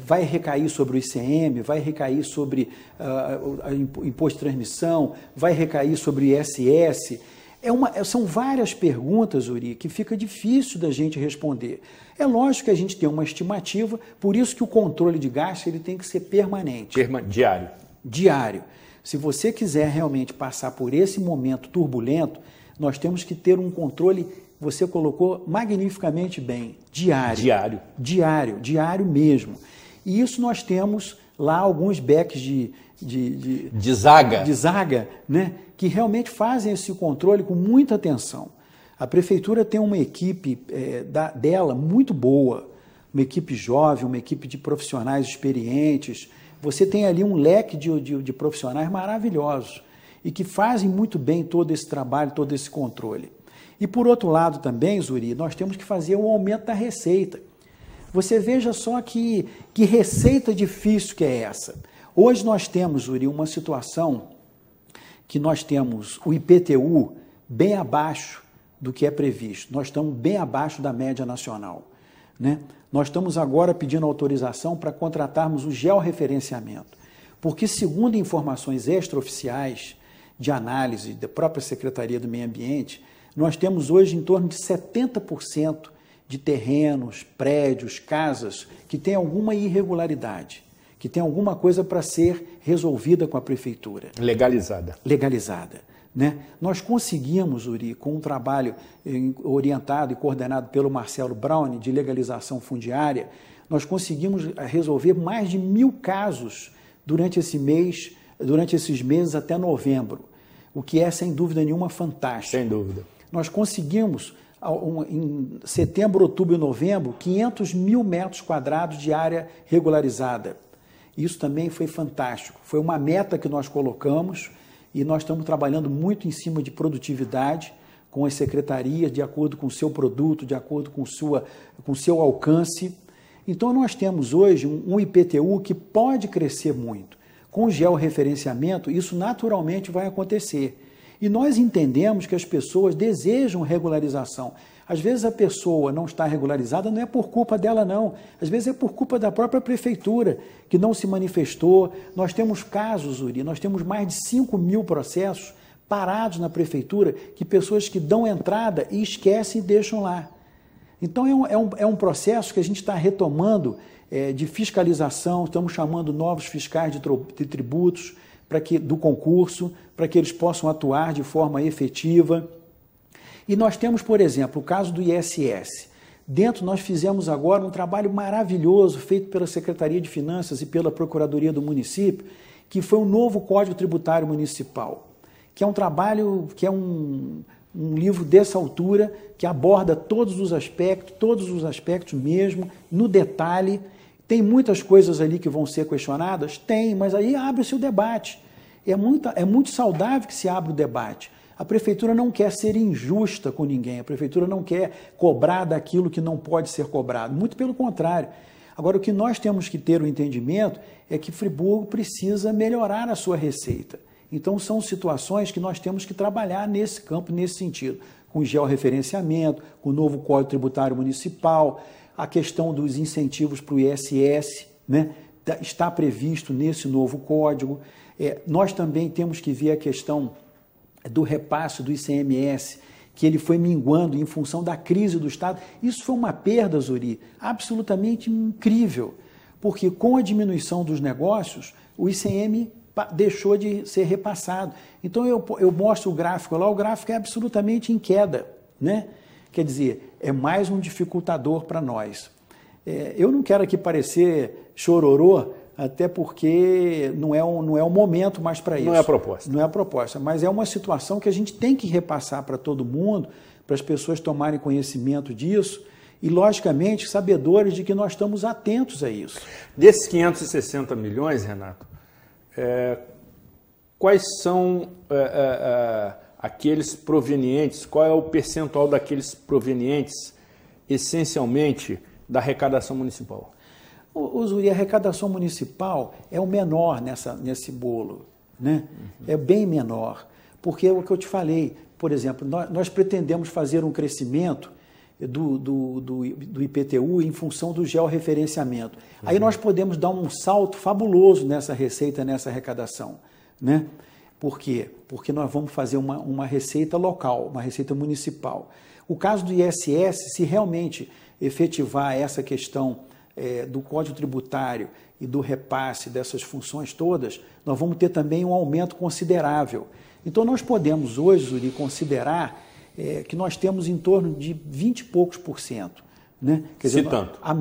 Vai recair sobre o ICM, vai recair sobre o imposto de transmissão, vai recair sobre o ISS. São várias perguntas, Uri, que fica difícil da gente responder. É lógico que a gente tem uma estimativa, por isso que o controle de gastos ele tem que ser permanente. Diário. Diário. Se você quiser realmente passar por esse momento turbulento, nós temos que ter um controle, você colocou magnificamente bem, diário. Diário mesmo. E isso nós temos lá alguns backs de zaga, né, que realmente fazem esse controle com muita atenção. A Prefeitura tem uma equipe dela muito boa, uma equipe jovem, uma equipe de profissionais experientes. Você tem ali um leque de profissionais maravilhosos e que fazem muito bem todo esse trabalho, todo esse controle. E por outro lado também, Zuri, nós temos que fazer um aumento da receita. Você veja só que receita difícil que é essa. Hoje nós temos, Zuri, uma situação que nós temos o IPTU bem abaixo do que é previsto. Nós estamos bem abaixo da média nacional. Né? Nós estamos agora pedindo autorização para contratarmos o georreferenciamento, porque segundo informações extraoficiais de análise da própria Secretaria do Meio Ambiente, nós temos hoje em torno de 70% de terrenos, prédios, casas que tem alguma irregularidade, que tem alguma coisa para ser resolvida com a prefeitura. Legalizada. Legalizada. Né? Nós conseguimos, Uri, com um trabalho orientado e coordenado pelo Marcelo Braun, de legalização fundiária, nós conseguimos resolver mais de 1.000 casos durante esses meses até novembro, o que é, sem dúvida nenhuma, fantástico. Sem dúvida. Nós conseguimos, em setembro, outubro e novembro, 500 mil metros quadrados de área regularizada. Isso também foi fantástico. Foi uma meta que nós colocamos e nós estamos trabalhando muito em cima de produtividade com as secretarias, de acordo com o seu produto, de acordo com o seu alcance. Então, nós temos hoje um IPTU que pode crescer muito. Com o georreferenciamento, isso naturalmente vai acontecer. E nós entendemos que as pessoas desejam regularização. Às vezes a pessoa não está regularizada, não é por culpa dela, não. Às vezes é por culpa da própria prefeitura, que não se manifestou. Nós temos casos, Uri, nós temos mais de 5.000 processos parados na prefeitura, que pessoas que dão entrada e esquecem e deixam lá. Então é um processo que a gente está retomando de fiscalização, estamos chamando novos fiscais de tributos do concurso, para que eles possam atuar de forma efetiva. E nós temos, por exemplo, o caso do ISS. Dentro nós fizemos agora um trabalho maravilhoso feito pela Secretaria de Finanças e pela Procuradoria do Município, que foi um novo Código Tributário Municipal, que é um trabalho, que é um livro dessa altura, que aborda todos os aspectos mesmo, no detalhe. Tem muitas coisas ali que vão ser questionadas? Tem, mas aí abre-se o debate. É muito saudável que se abra o debate. A prefeitura não quer ser injusta com ninguém, a prefeitura não quer cobrar daquilo que não pode ser cobrado, muito pelo contrário. Agora, o que nós temos que ter o entendimento é que Friburgo precisa melhorar a sua receita. Então, são situações que nós temos que trabalhar nesse campo, nesse sentido, com georreferenciamento, com o novo Código Tributário Municipal, a questão dos incentivos para o ISS, né, está previsto nesse novo código. Nós também temos que ver a questão do repasse do ICMS, que ele foi minguando em função da crise do Estado. Isso foi uma perda, Zuri, absolutamente incrível, porque com a diminuição dos negócios, o ICM deixou de ser repassado. Então eu mostro o gráfico lá, o gráfico é absolutamente em queda, né? Quer dizer, é mais um dificultador para nós. Eu não quero aqui parecer chororô, até porque não é o momento mais para isso. Não é a proposta. Não é a proposta, mas é uma situação que a gente tem que repassar para todo mundo, para as pessoas tomarem conhecimento disso e, logicamente, sabedores de que nós estamos atentos a isso. Desses 560 milhões, Renato, quais são aqueles provenientes, qual é o percentual daqueles provenientes, essencialmente, da arrecadação municipal? Zuri, a arrecadação municipal é o menor nesse bolo, né? É bem menor, porque é o que eu te falei, por exemplo, nós pretendemos fazer um crescimento do IPTU em função do georreferenciamento. Aí nós podemos dar um salto fabuloso nessa receita, nessa arrecadação, né? Por quê? Porque nós vamos fazer uma receita local, uma receita municipal. O caso do ISS, se realmente efetivar essa questão do Código Tributário e do repasse dessas funções todas, nós vamos ter também um aumento considerável. Então, nós podemos hoje, Zuri, considerar que nós temos em torno de 20 e poucos %. Né? Quer dizer, a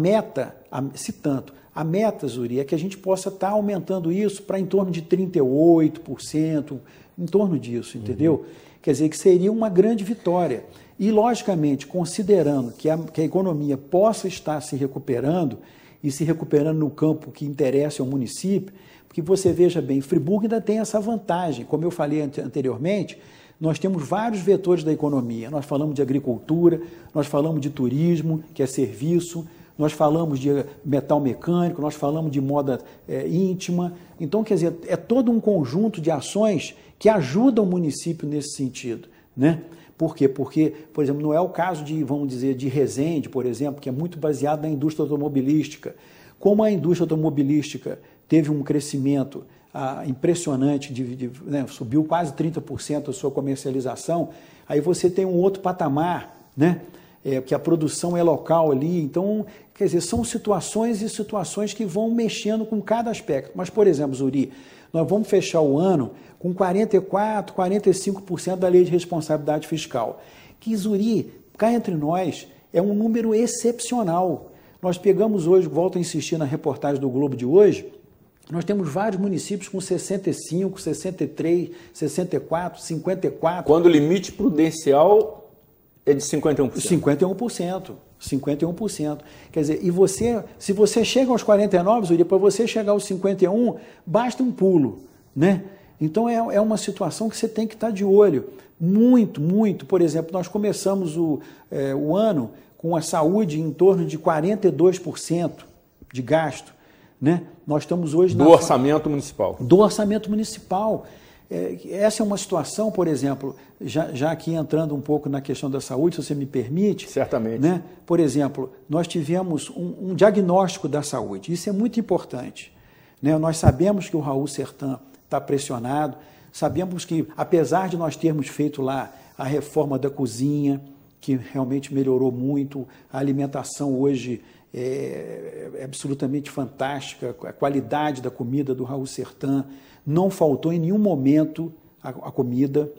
meta, Zuri, é que a gente possa estar aumentando isso para em torno de 38%, em torno disso, entendeu? Quer dizer, que seria uma grande vitória. E, logicamente, considerando que a economia possa estar se recuperando e se recuperando no campo que interessa ao município, porque você veja bem, Friburgo ainda tem essa vantagem. Como eu falei anteriormente, nós temos vários vetores da economia. Nós falamos de agricultura, nós falamos de turismo, que é serviço, nós falamos de metal mecânico, nós falamos de moda íntima. Então, quer dizer, é todo um conjunto de ações que ajudam o município nesse sentido, né? Por quê? Porque, por exemplo, não é o caso vamos dizer, de Resende, por exemplo, que é muito baseado na indústria automobilística. Como a indústria automobilística teve um crescimento impressionante, né, subiu quase 30% a sua comercialização, aí você tem um outro patamar, né? que a produção é local ali. Então, quer dizer, são situações e situações que vão mexendo com cada aspecto. Mas, por exemplo, Zuri, nós vamos fechar o ano com 44%, 45% da lei de responsabilidade fiscal. Que, Zuri, cá entre nós, é um número excepcional. Nós pegamos hoje, volto a insistir na reportagem do Globo de hoje, nós temos vários municípios com 65%, 63%, 64%, 54%. Quando o limite prudencial é de 51%. 51%. 51%. Quer dizer, e você, se você chega aos 49%, Zuri, para você chegar aos 51%, basta um pulo, né? Então é uma situação que você tem que estar de olho. Muito, muito. Por exemplo, nós começamos o ano com a saúde em torno de 42% de gasto, né? Nós estamos hoje do orçamento municipal. Do orçamento municipal. Essa é uma situação, por exemplo, já aqui entrando um pouco na questão da saúde, se você me permite. Certamente. Né? Por exemplo, nós tivemos um diagnóstico da saúde. Isso é muito importante. Né? Nós sabemos que o Raul Sertan está pressionado, sabemos que, apesar de nós termos feito lá a reforma da cozinha, que realmente melhorou muito, a alimentação hoje é absolutamente fantástica, a qualidade da comida do Raul Sertan, não faltou em nenhum momento a comida.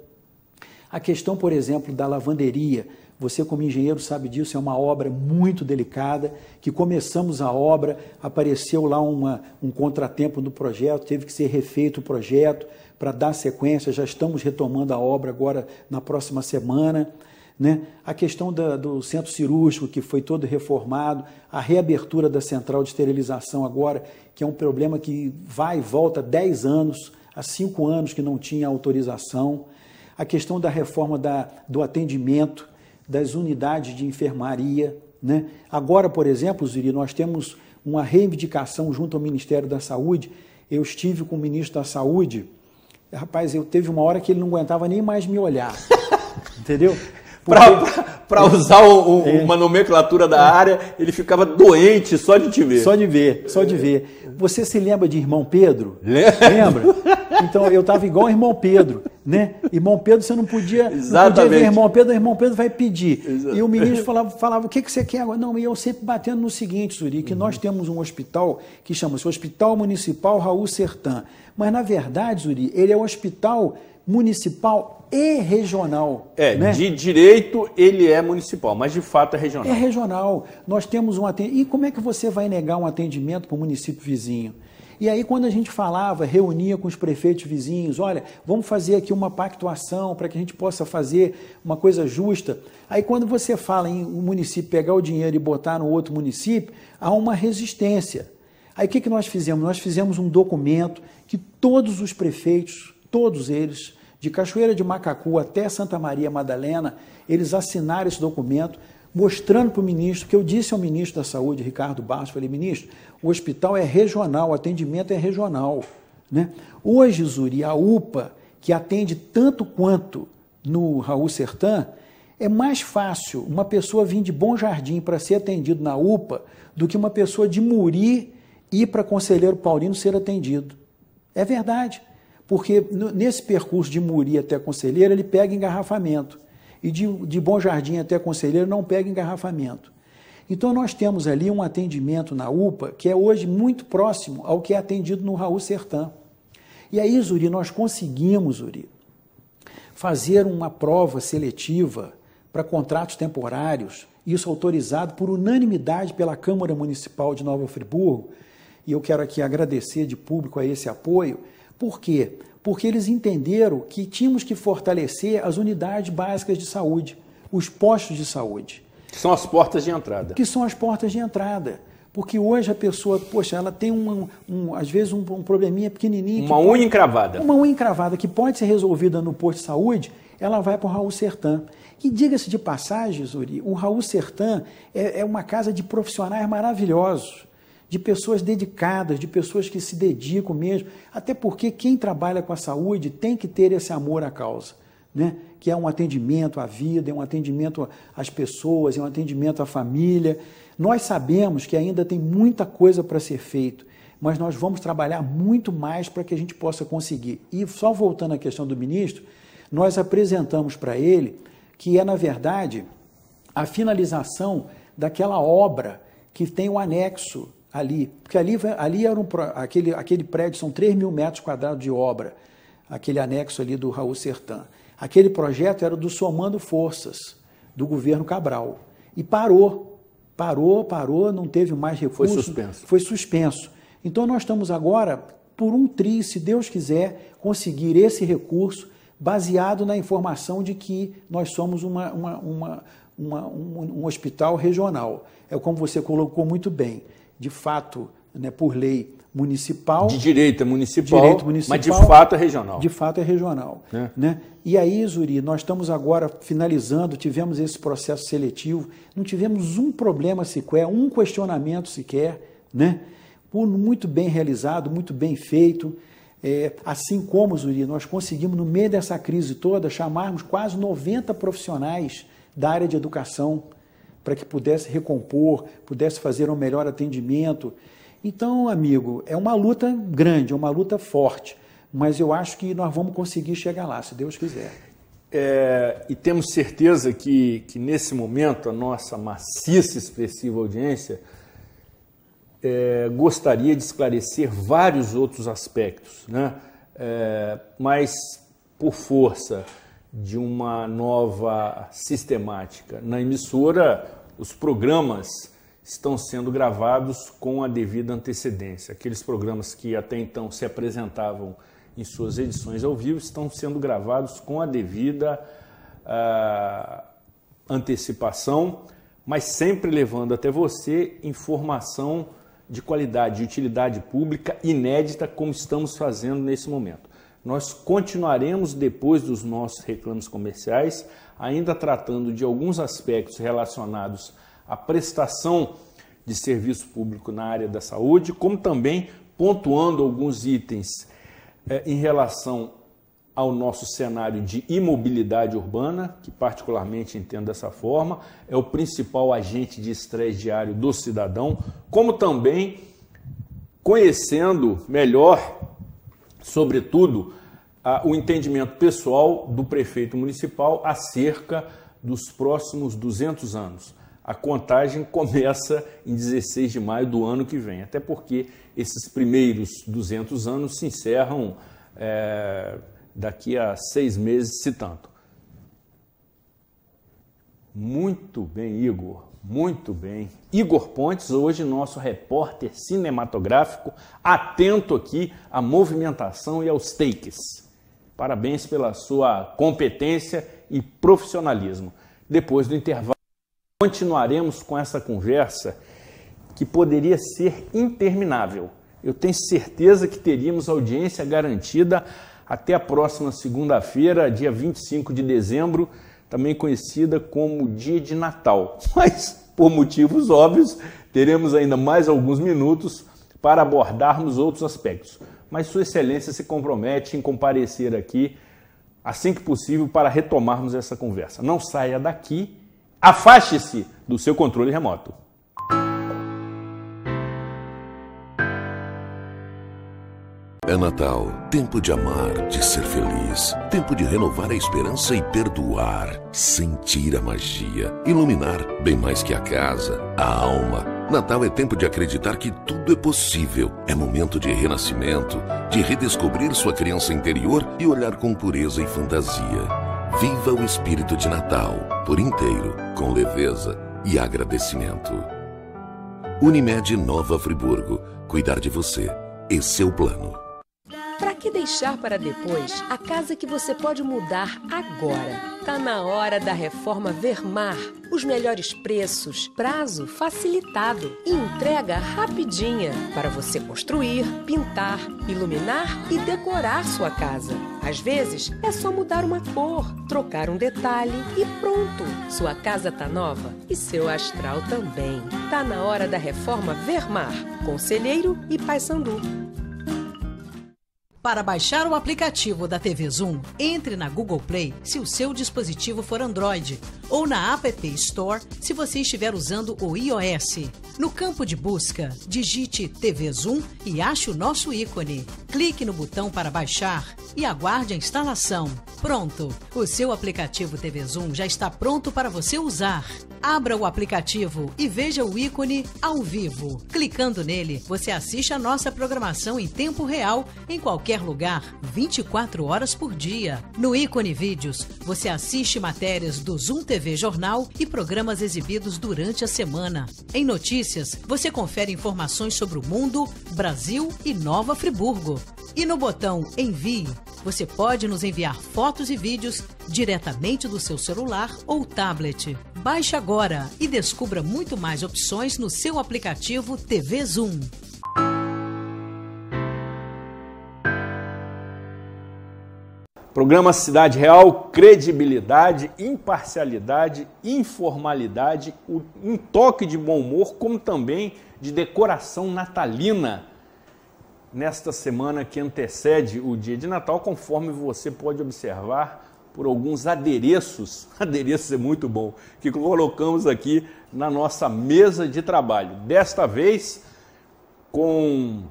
A questão, por exemplo, da lavanderia, você como engenheiro sabe disso, é uma obra muito delicada, que começamos a obra, apareceu lá um contratempo no projeto, teve que ser refeito o projeto para dar sequência, já estamos retomando a obra agora na próxima semana. Né? A questão do centro cirúrgico, que foi todo reformado, a reabertura da central de esterilização agora, que é um problema que vai e volta há 10 anos, há 5 anos que não tinha autorização. A questão da reforma do atendimento, das unidades de enfermaria. Né? Agora, por exemplo, Zuri, nós temos uma reivindicação junto ao Ministério da Saúde. Eu estive com o ministro da Saúde, rapaz, teve uma hora que ele não aguentava nem mais me olhar, entendeu? Para usar uma nomenclatura da área, ele ficava doente só de te ver. Só de ver, só de ver. Você se lembra de Irmão Pedro? Lembra? Então, eu estava igual ao Irmão Pedro, né? Irmão Pedro, você não podia ver Irmão Pedro vai pedir. Exatamente. E o ministro falava, o que você quer agora? Não, e eu sempre batendo no seguinte, Zuri, que nós temos um hospital que chama-se Hospital Municipal Raul Sertan. Mas, na verdade, Zuri, ele é um hospital municipal e regional. Né? De direito ele é municipal, mas de fato é regional. É regional. Nós temos um atendimento. E como é que você vai negar um atendimento para o município vizinho? E aí, quando a gente falava, reunia com os prefeitos vizinhos, olha, vamos fazer aqui uma pactuação para que a gente possa fazer uma coisa justa. Aí, quando você fala em um município pegar o dinheiro e botar no outro município, há uma resistência. Aí, o que nós fizemos? Nós fizemos um documento que todos os prefeitos, todos eles, de Cachoeira de Macacu até Santa Maria Madalena, eles assinaram esse documento, mostrando para o ministro, que eu disse ao ministro da Saúde, Ricardo Barros, falei, ministro, o hospital é regional, o atendimento é regional. Né? Hoje, Zuri, a UPA, que atende tanto quanto no Raul Sertan, é mais fácil uma pessoa vir de Bom Jardim para ser atendido na UPA do que uma pessoa de Muri ir para Conselheiro Paulino ser atendido. É verdade. Porque nesse percurso de Muri até Conselheiro, ele pega engarrafamento. E de Bom Jardim até Conselheiro não pega engarrafamento. Então, nós temos ali um atendimento na UPA que é hoje muito próximo ao que é atendido no Raul Sertan. E aí, Zuri, nós conseguimos, Zuri, fazer uma prova seletiva para contratos temporários, isso autorizado por unanimidade pela Câmara Municipal de Nova Friburgo, e eu quero aqui agradecer de público a esse apoio. Por quê? Porque eles entenderam que tínhamos que fortalecer as unidades básicas de saúde, os postos de saúde. Que são as portas de entrada. Que são as portas de entrada. Porque hoje a pessoa, poxa, ela tem às vezes um probleminha pequenininho. Uma unha encravada. Uma unha encravada que pode ser resolvida no posto de saúde, ela vai para o Raul Sertan. E diga-se de passagem, Zuri, o Raul Sertan é uma casa de profissionais maravilhosos, de pessoas dedicadas, de pessoas que se dedicam mesmo, até porque quem trabalha com a saúde tem que ter esse amor à causa, né? Que é um atendimento à vida, é um atendimento às pessoas, é um atendimento à família. Nós sabemos que ainda tem muita coisa para ser feito, mas nós vamos trabalhar muito mais para que a gente possa conseguir. E só voltando à questão do ministro, nós apresentamos para ele que na verdade, a finalização daquela obra que tem um anexo ali, porque ali era aquele prédio, são 3 mil metros quadrados de obra, aquele anexo ali do Raul Sertan. Aquele projeto era do Somando Forças, do governo Cabral, e parou, não teve mais recursos. Foi suspenso. Então nós estamos agora, por um tri, se Deus quiser, conseguir esse recurso baseado na informação de que nós somos um hospital regional. É como você colocou muito bem, de fato, né, por lei municipal. De direito municipal, mas de fato é regional. De fato é regional. Né? E aí, Zuri, nós estamos agora finalizando, tivemos esse processo seletivo, não tivemos um problema sequer, um questionamento sequer, né? Muito bem realizado, muito bem feito. Assim como, Zuri, nós conseguimos, no meio dessa crise toda, chamarmos quase 90 profissionais da área de educação para que pudesse recompor, pudesse fazer um melhor atendimento. Então, amigo, é uma luta grande, é uma luta forte, mas eu acho que nós vamos conseguir chegar lá, se Deus quiser. E temos certeza que nesse momento a nossa maciça e expressiva audiência gostaria de esclarecer vários outros aspectos, né? Mas por força de uma nova sistemática na emissora, os programas estão sendo gravados com a devida antecedência. Aqueles programas que até então se apresentavam em suas edições ao vivo estão sendo gravados com a devida antecipação, mas sempre levando até você informação de qualidade, de utilidade pública inédita, como estamos fazendo nesse momento. Nós continuaremos, depois dos nossos reclames comerciais, ainda tratando de alguns aspectos relacionados à prestação de serviço público na área da saúde, como também pontuando alguns itens em relação ao nosso cenário de imobilidade urbana, que particularmente entendo dessa forma, é o principal agente de estresse diário do cidadão, como também conhecendo melhor, sobretudo, o entendimento pessoal do prefeito municipal acerca dos próximos 200 anos. A contagem começa em 16 de maio do ano que vem, até porque esses primeiros 200 anos se encerram daqui a 6 meses, se tanto. Muito bem, Igor, muito bem. Igor Pontes, hoje nosso repórter cinematográfico, atento aqui à movimentação e aos takes. Parabéns pela sua competência e profissionalismo. Depois do intervalo, continuaremos com essa conversa que poderia ser interminável. Eu tenho certeza que teríamos audiência garantida até a próxima segunda-feira, dia 25 de dezembro, também conhecida como Dia de Natal. Mas, por motivos óbvios, teremos ainda mais alguns minutos para abordarmos outros aspectos. Mas Sua Excelência se compromete em comparecer aqui assim que possível para retomarmos essa conversa. Não saia daqui, afaste-se do seu controle remoto. É Natal, tempo de amar, de ser feliz, tempo de renovar a esperança e perdoar, sentir a magia, iluminar bem mais que a casa, a alma. Natal é tempo de acreditar que tudo é possível, é momento de renascimento, de redescobrir sua criança interior e olhar com pureza e fantasia. Viva o espírito de Natal, por inteiro, com leveza e agradecimento. Unimed Nova Friburgo, cuidar de você, esse é o plano. Para que deixar para depois a casa que você pode mudar agora? Tá na hora da Reforma Vermar. Os melhores preços, prazo facilitado e entrega rapidinha para você construir, pintar, iluminar e decorar sua casa. Às vezes é só mudar uma cor, trocar um detalhe e pronto. Sua casa tá nova e seu astral também. Tá na hora da Reforma Vermar. Conselheiro e Paysandu. Para baixar o aplicativo da TV Zoom, entre na Google Play se o seu dispositivo for Android ou na App Store se você estiver usando o iOS. No campo de busca, digite TV Zoom e ache o nosso ícone. Clique no botão para baixar e aguarde a instalação. Pronto! O seu aplicativo TV Zoom já está pronto para você usar. Abra o aplicativo e veja o ícone ao vivo. Clicando nele, você assiste a nossa programação em tempo real, em qualquer lugar, 24 horas por dia. No ícone Vídeos, você assiste matérias do Zoom TV Jornal e programas exibidos durante a semana. Em Notícias, você confere informações sobre o mundo, Brasil e Nova Friburgo. E no botão Envie, você pode nos enviar fotos e vídeos diretamente do seu celular ou tablet. Baixe agora e descubra muito mais opções no seu aplicativo TV Zoom. Programa Cidade Real, credibilidade, imparcialidade, informalidade, um toque de bom humor, como também de decoração natalina nesta semana que antecede o dia de Natal, conforme você pode observar por alguns adereços, adereços é muito bom, que colocamos aqui na nossa mesa de trabalho. Desta vez, com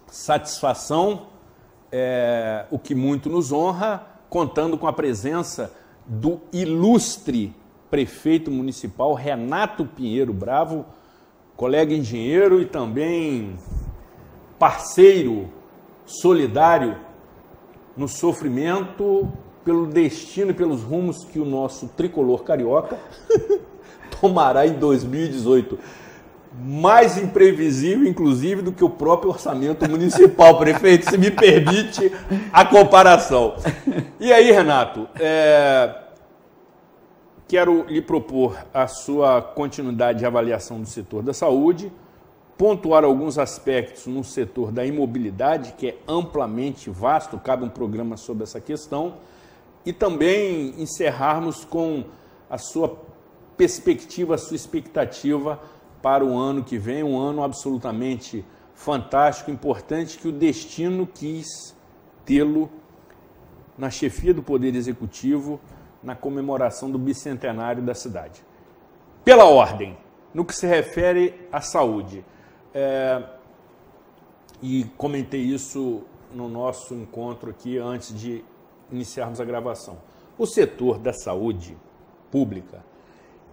satisfação, o que muito nos honra, contando com a presença do ilustre prefeito municipal Renato Pinheiro Bravo, colega engenheiro e também parceiro solidário no sofrimento pelo destino e pelos rumos que o nosso tricolor carioca tomará em 2018. Mais imprevisível, inclusive, do que o próprio orçamento municipal, prefeito, se me permite a comparação. E aí, Renato, quero lhe propor a sua continuidade de avaliação do setor da saúde, pontuar alguns aspectos no setor da imobilidade, que é amplamente vasto, cabe um programa sobre essa questão, e também encerrarmos com a sua perspectiva, a sua expectativa para o ano que vem, um ano absolutamente fantástico, importante, que o destino quis tê-lo na chefia do Poder Executivo, na comemoração do bicentenário da cidade. Pela ordem, no que se refere à saúde, e comentei isso no nosso encontro aqui antes de iniciarmos a gravação. O setor da saúde pública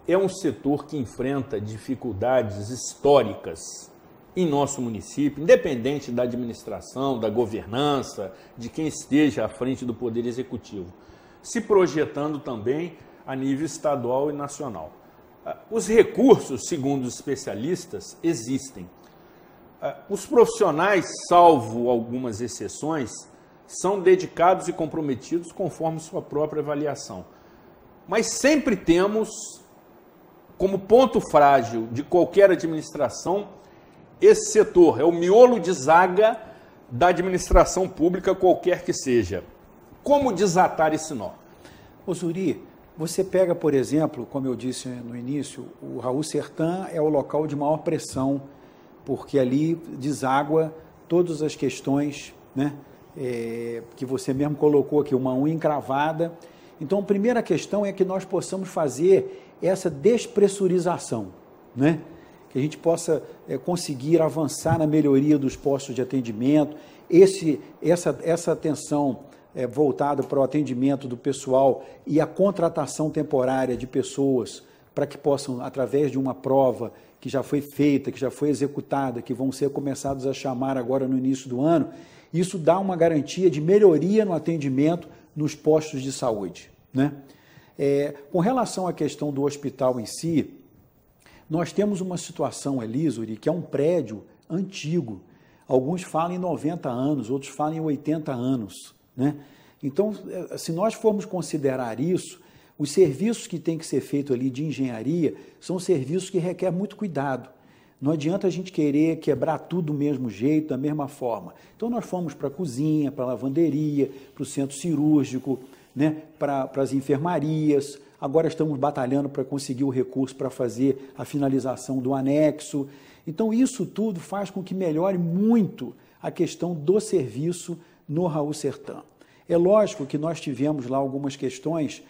é um setor que enfrenta dificuldades históricas em nosso município, independente da administração, da governança, de quem esteja à frente do Poder Executivo, se projetando também a nível estadual e nacional. Os recursos, segundo os especialistas, existem. Os profissionais, salvo algumas exceções, são dedicados e comprometidos conforme sua própria avaliação. Mas sempre temos, como ponto frágil de qualquer administração, esse setor é o miolo de zaga da administração pública, qualquer que seja. Como desatar esse nó? Ô Zuri, você pega, por exemplo, como eu disse no início, o Raul Sertã é o local de maior pressão, porque ali deságua todas as questões, né, que você mesmo colocou aqui, uma unha encravada. Então, a primeira questão é que nós possamos fazer essa despressurização, né? Que a gente possa conseguir avançar na melhoria dos postos de atendimento, essa atenção voltada para o atendimento do pessoal e a contratação temporária de pessoas para que possam, através de uma prova que já foi feita, que já foi executada, que vão ser começados a chamar agora no início do ano, isso dá uma garantia de melhoria no atendimento nos postos de saúde, né? Com relação à questão do hospital em si, nós temos uma situação ali, Zuri, que é um prédio antigo. Alguns falam em 90 anos, outros falam em 80 anos, né? Então, se nós formos considerar isso, os serviços que têm que ser feitos ali de engenharia são serviços que requerem muito cuidado. Não adianta a gente querer quebrar tudo do mesmo jeito, da mesma forma. Então, nós fomos para a cozinha, para a lavanderia, para o centro cirúrgico, né, para as enfermarias. Agora estamos batalhando para conseguir o recurso para fazer a finalização do anexo. Então, isso tudo faz com que melhore muito a questão do serviço no Raul Sertã. É lógico que nós tivemos lá algumas questões,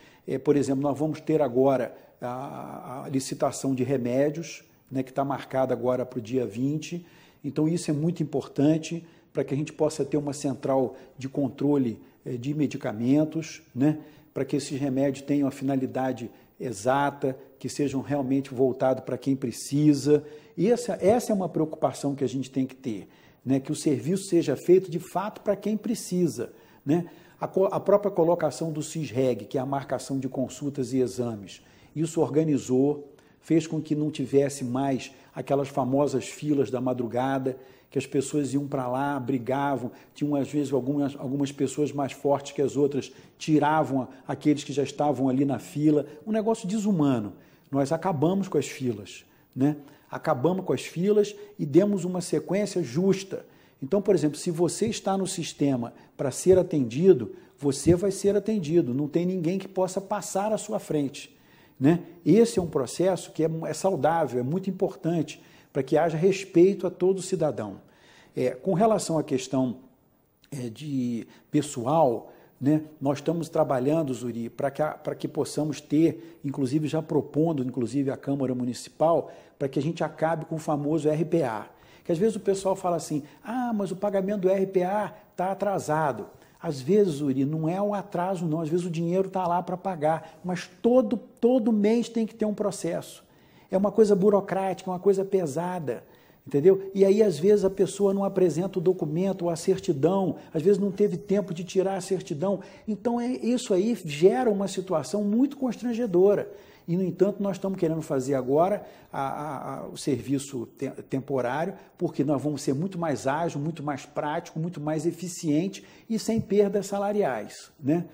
por exemplo, nós vamos ter agora a licitação de remédios, né, que está marcada agora para o dia 20, então isso é muito importante para que a gente possa ter uma central de controle de medicamentos, né, para que esses remédios tenham a finalidade exata, que sejam realmente voltados para quem precisa. E essa é uma preocupação que a gente tem que ter, né? Que o serviço seja feito de fato para quem precisa, né? A própria colocação do CISREG, que é a marcação de consultas e exames, isso organizou, fez com que não tivesse mais aquelas famosas filas da madrugada, que as pessoas iam para lá, brigavam, tinham às vezes algumas pessoas mais fortes que as outras, tiravam aqueles que já estavam ali na fila, um negócio desumano. Nós acabamos com as filas, né? Acabamos com as filas e demos uma sequência justa. Então, por exemplo, se você está no sistema para ser atendido, você vai ser atendido, não tem ninguém que possa passar à sua frente, né? Esse é um processo que é saudável, é muito importante, para que haja respeito a todo cidadão. Com relação à questão de pessoal, né, nós estamos trabalhando, Zuri, para que possamos ter, inclusive já propondo, inclusive a Câmara Municipal, para que a gente acabe com o famoso RPA. Que às vezes o pessoal fala assim, mas o pagamento do RPA está atrasado. Às vezes, Zuri, não é o atraso não, às vezes o dinheiro está lá para pagar, mas todo mês tem que ter um processo. É uma coisa burocrática, uma coisa pesada, entendeu? E aí, às vezes, a pessoa não apresenta o documento ou a certidão, às vezes não teve tempo de tirar a certidão. Então, isso aí gera uma situação muito constrangedora. E, no entanto, nós estamos querendo fazer agora o serviço temporário, porque nós vamos ser muito mais ágil, muito mais prático, muito mais eficiente e sem perdas salariais, né?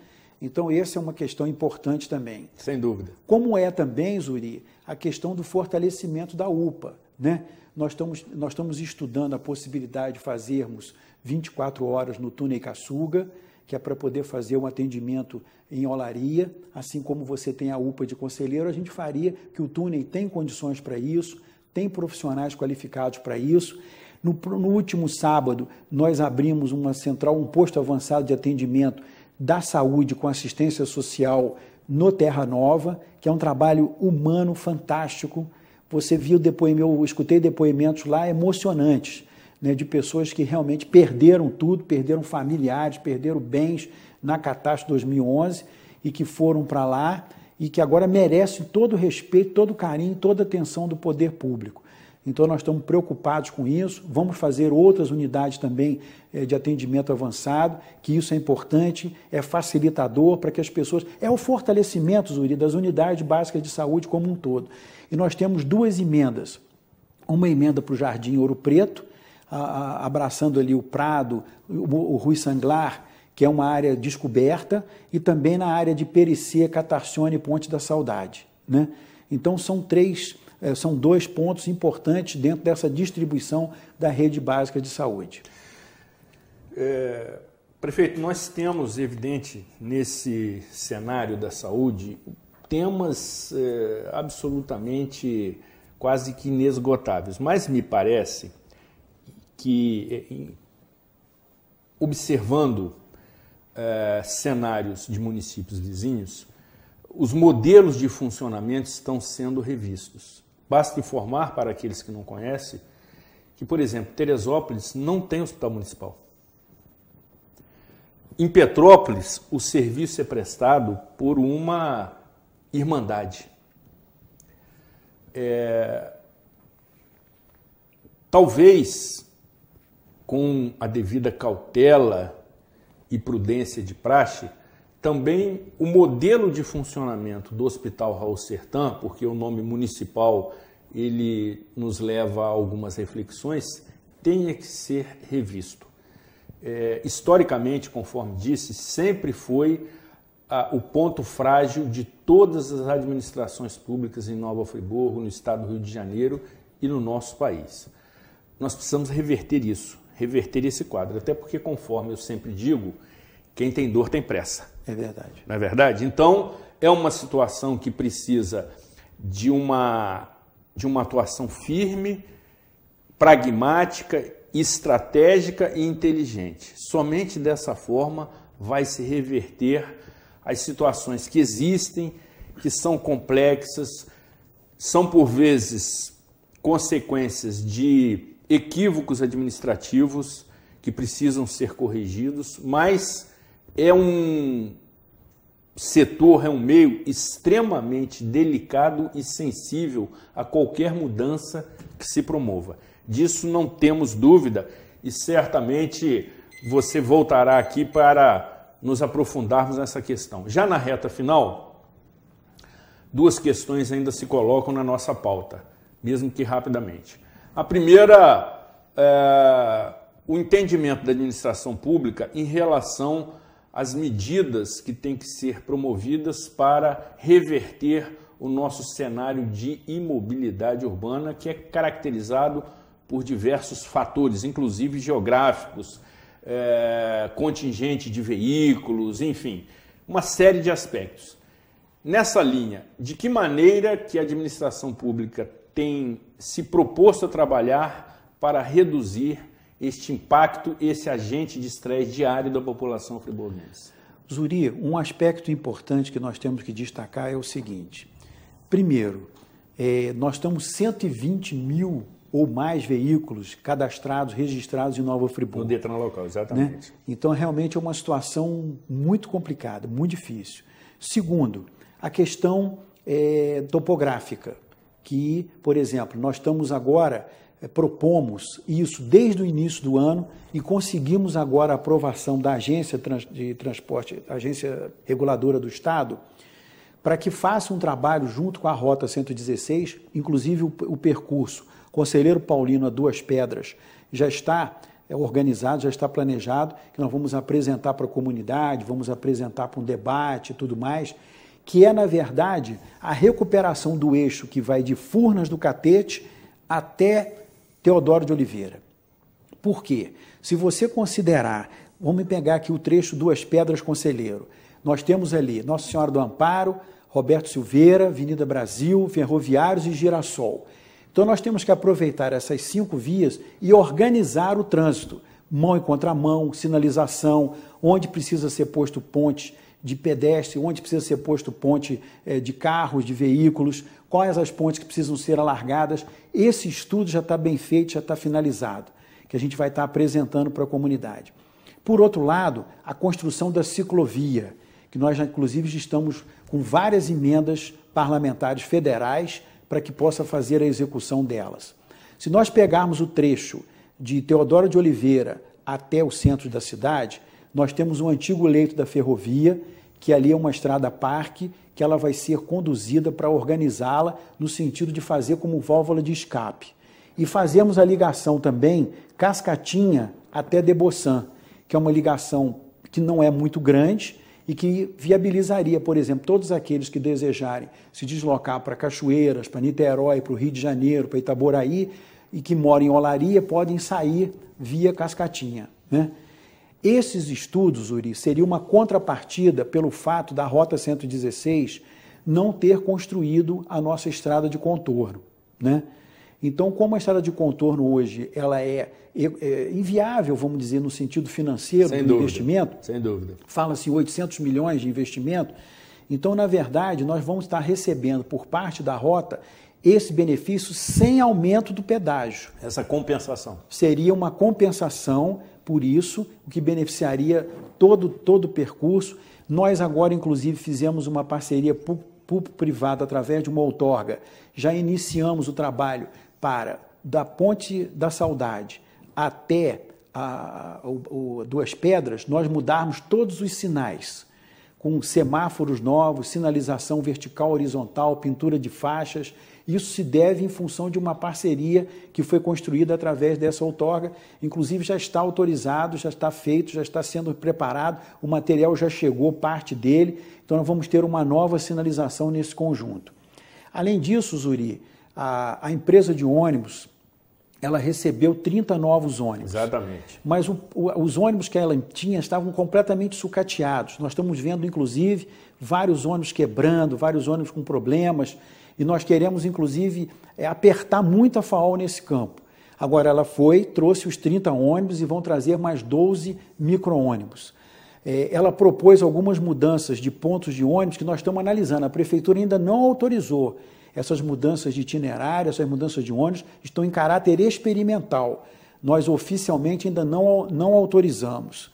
Então, essa é uma questão importante também. Sem dúvida. Como é também, Zuri, a questão do fortalecimento da UPA, né? Nós estamos estudando a possibilidade de fazermos 24 horas no Túnel Caçuga, que é para poder fazer um atendimento em Olaria, assim como você tem a UPA de Conselheiro, a gente faria, que o túnel tem condições para isso, tem profissionais qualificados para isso. No último sábado, nós abrimos uma central, um posto avançado de atendimento da saúde com assistência social no Terra Nova, que é um trabalho humano fantástico. Você viu eu escutei depoimentos lá emocionantes, né, de pessoas que realmente perderam tudo, perderam familiares, perderam bens na catástrofe 2011 e que foram para lá e que agora merecem todo o respeito, todo o carinho, toda a atenção do poder público. Então, nós estamos preocupados com isso, vamos fazer outras unidades também de atendimento avançado, que isso é importante, é facilitador para que as pessoas... É o fortalecimento, Zuri, das unidades básicas de saúde como um todo. E nós temos duas emendas. Uma emenda para o Jardim Ouro Preto, abraçando ali o Prado, o Rui Sanglar, que é uma área descoberta, e também na área de Pericê, Catarcione e Ponte da Saudade, né? Então, são dois pontos importantes dentro dessa distribuição da rede básica de saúde. Prefeito, nós temos, evidente, nesse cenário da saúde, temas absolutamente quase que inesgotáveis, mas me parece que, observando cenários de municípios vizinhos, os modelos de funcionamento estão sendo revistos. Basta informar para aqueles que não conhecem que, por exemplo, Teresópolis não tem hospital municipal. Em Petrópolis, o serviço é prestado por uma irmandade. Talvez, com a devida cautela e prudência de praxe, também o modelo de funcionamento do Hospital Raul Sertã, porque o nome municipal ele nos leva a algumas reflexões, tenha que ser revisto. Historicamente, conforme disse, sempre foi o ponto frágil de todas as administrações públicas em Nova Friburgo, no estado do Rio de Janeiro e no nosso país. Nós precisamos reverter isso, reverter esse quadro, até porque, conforme eu sempre digo, quem tem dor tem pressa. É verdade. Não é verdade? Então, é uma situação que precisa de uma atuação firme, pragmática, estratégica e inteligente. Somente dessa forma vai se reverter as situações que existem, que são complexas, são por vezes consequências de equívocos administrativos que precisam ser corrigidos, mas é um setor é um meio extremamente delicado e sensível a qualquer mudança que se promova. Disso não temos dúvida e certamente você voltará aqui para nos aprofundarmos nessa questão. Já na reta final, duas questões ainda se colocam na nossa pauta, mesmo que rapidamente. A primeira é o entendimento da administração pública em relação às medidas que têm que ser promovidas para reverter o nosso cenário de imobilidade urbana, que é caracterizado por diversos fatores, inclusive geográficos, contingente de veículos, enfim, uma série de aspectos. Nessa linha, de que maneira que a administração pública tem se proposto a trabalhar para reduzir este impacto, esse agente de estresse diário da população friburguense? Zuri, um aspecto importante que nós temos que destacar é o seguinte. Primeiro, nós estamos 120 mil ou mais veículos cadastrados, registrados em Nova Friburgo. No Detran local, exatamente. Né? Então, realmente é uma situação muito complicada, muito difícil. Segundo, a questão topográfica, que, por exemplo, nós estamos agora, propomos isso desde o início do ano e conseguimos agora a aprovação da Agência de Transporte, Agência Reguladora do Estado, para que faça um trabalho junto com a Rota 116, inclusive o percurso Conselheiro Paulino a Duas Pedras já está organizado, já está planejado, que nós vamos apresentar para a comunidade, vamos apresentar para um debate e tudo mais, que é, na verdade, a recuperação do eixo que vai de Furnas do Catete até Teodoro de Oliveira. Por quê? Se você considerar, vamos pegar aqui o trecho Duas Pedras Conselheiro, nós temos ali Nossa Senhora do Amparo, Roberto Silveira, Avenida Brasil, Ferroviários e Girassol. Então, nós temos que aproveitar essas 5 vias e organizar o trânsito, mão e contramão, sinalização, onde precisa ser posto ponte de pedestre, onde precisa ser posto ponte de carros, de veículos, quais as pontes que precisam ser alargadas. Esse estudo já está bem feito, já está finalizado, que a gente vai estar apresentando para a comunidade. Por outro lado, a construção da ciclovia, que nós já, inclusive, estamos com várias emendas parlamentares federais para que possa fazer a execução delas. Se nós pegarmos o trecho de Teodoro de Oliveira até o centro da cidade, nós temos um antigo leito da ferrovia, que ali é uma estrada parque, que ela vai ser conduzida para organizá-la no sentido de fazer como válvula de escape. E fazemos a ligação também Cascatinha até Deboçan, que é uma ligação que não é muito grande, e que viabilizaria, por exemplo, todos aqueles que desejarem se deslocar para Cachoeiras, para Niterói, para o Rio de Janeiro, para Itaboraí, e que moram em Olaria, podem sair via Cascatinha, né? Esses estudos, Uri, seria uma contrapartida pelo fato da Rota 116 não ter construído a nossa estrada de contorno, né? Então, como a estrada de contorno hoje ela é inviável, vamos dizer, no sentido financeiro do investimento, sem dúvida. Fala-se em 800 milhões de investimento. Então, na verdade, nós vamos estar recebendo por parte da rota esse benefício sem aumento do pedágio. Essa compensação. Seria uma compensação, por isso, o que beneficiaria todo o percurso. Nós agora, inclusive, fizemos uma parceria público-privada através de uma outorga. Já iniciamos o trabalho para, da Ponte da Saudade até Duas Pedras, nós mudarmos todos os sinais, com semáforos novos, sinalização vertical, horizontal, pintura de faixas. Isso se deve em função de uma parceria que foi construída através dessa outorga. Inclusive já está autorizado, já está feito, já está sendo preparado, o material já chegou, parte dele. Então nós vamos ter uma nova sinalização nesse conjunto. Além disso, Zuri, a empresa de ônibus, ela recebeu 30 novos ônibus. Exatamente. Mas os ônibus que ela tinha estavam completamente sucateados. Nós estamos vendo, inclusive, vários ônibus quebrando, vários ônibus com problemas, e nós queremos, inclusive, apertar muito a FAO nesse campo. Agora, ela trouxe os 30 ônibus e vão trazer mais 12 micro-ônibus. Ela propôs algumas mudanças de pontos de ônibus que nós estamos analisando. A prefeitura ainda não autorizou. Essas mudanças de itinerário, essas mudanças de ônibus estão em caráter experimental. Nós oficialmente ainda não autorizamos.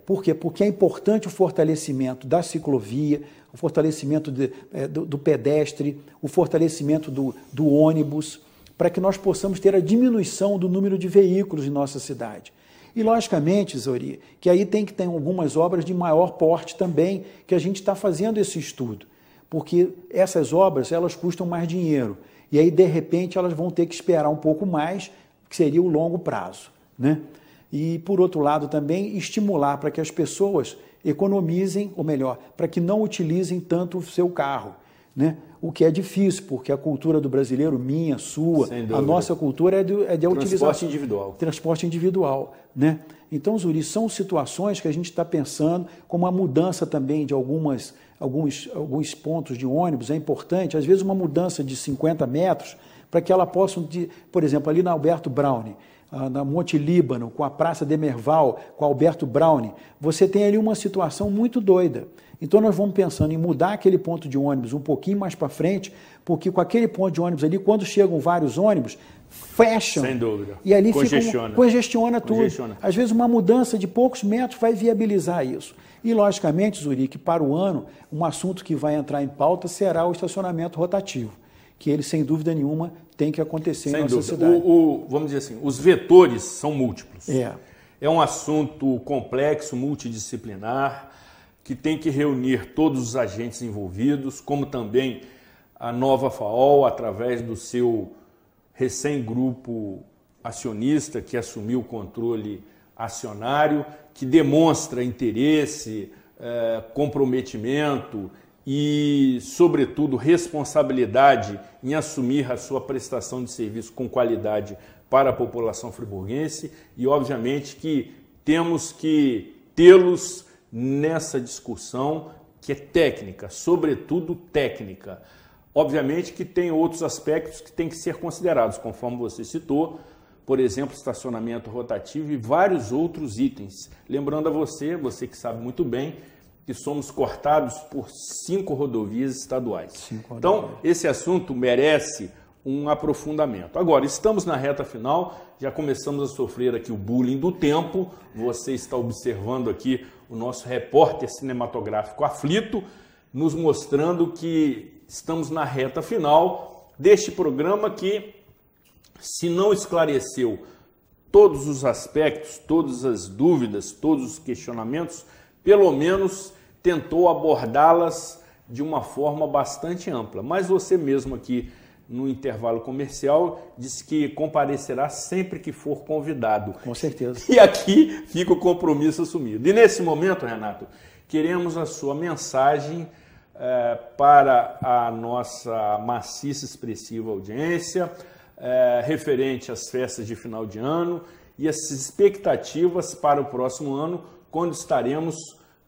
Por quê? Porque é importante o fortalecimento da ciclovia, o fortalecimento do pedestre, o fortalecimento do ônibus, para que nós possamos ter a diminuição do número de veículos em nossa cidade. E, logicamente, Zori, que aí tem que ter algumas obras de maior porte também, que a gente está fazendo esse estudo, porque essas obras, elas custam mais dinheiro, e aí, de repente, elas vão ter que esperar um pouco mais, que seria o longo prazo, né? E, por outro lado, também estimular para que as pessoas economizem, ou melhor, para que não utilizem tanto o seu carro, né? O que é difícil, porque a cultura do brasileiro, minha, sua, a nossa cultura é de utilização. Transporte individual, né? Então, Zuri, são situações que a gente está pensando, como a mudança também de alguns pontos de ônibus, é importante, às vezes uma mudança de 50 metros, para que ela possa, por exemplo, ali na Alberto Browne, na Monte Líbano, com a Praça Demerval, com a Alberto Browne, você tem ali uma situação muito doida. Então nós vamos pensando em mudar aquele ponto de ônibus um pouquinho mais para frente, porque com aquele ponto de ônibus ali, quando chegam vários ônibus, fecham. Sem dúvida. E ali congestiona tudo. Às vezes uma mudança de poucos metros vai viabilizar isso. E, logicamente, Zuri, que para o ano, um assunto que vai entrar em pauta será o estacionamento rotativo, que ele, sem dúvida nenhuma, tem que acontecer em nossa cidade. Vamos dizer assim, os vetores são múltiplos. É um assunto complexo, multidisciplinar, que tem que reunir todos os agentes envolvidos, como também a nova FAOL, através do seu recém-grupo acionista, que assumiu o controle acionário, que demonstra interesse, comprometimento e, sobretudo, responsabilidade em assumir a sua prestação de serviço com qualidade para a população friburguense e, obviamente, que temos que tê-los nessa discussão que é técnica, sobretudo técnica. Obviamente que tem outros aspectos que têm que ser considerados, conforme você citou, por exemplo, estacionamento rotativo e vários outros itens. Lembrando a você que sabe muito bem, que somos cortados por 5 rodovias estaduais. Então, esse assunto merece um aprofundamento. Agora, estamos na reta final, já começamos a sofrer aqui o bullying do tempo, você está observando aqui o nosso repórter cinematográfico aflito, nos mostrando que estamos na reta final deste programa que, se não esclareceu todos os aspectos, todas as dúvidas, todos os questionamentos, pelo menos tentou abordá-las de uma forma bastante ampla. Mas você mesmo aqui no intervalo comercial disse que comparecerá sempre que for convidado. Com certeza. E aqui fica o compromisso assumido. E nesse momento, Renato, queremos a sua mensagem para a nossa maciça e expressiva audiência, referente às festas de final de ano e as expectativas para o próximo ano, quando estaremos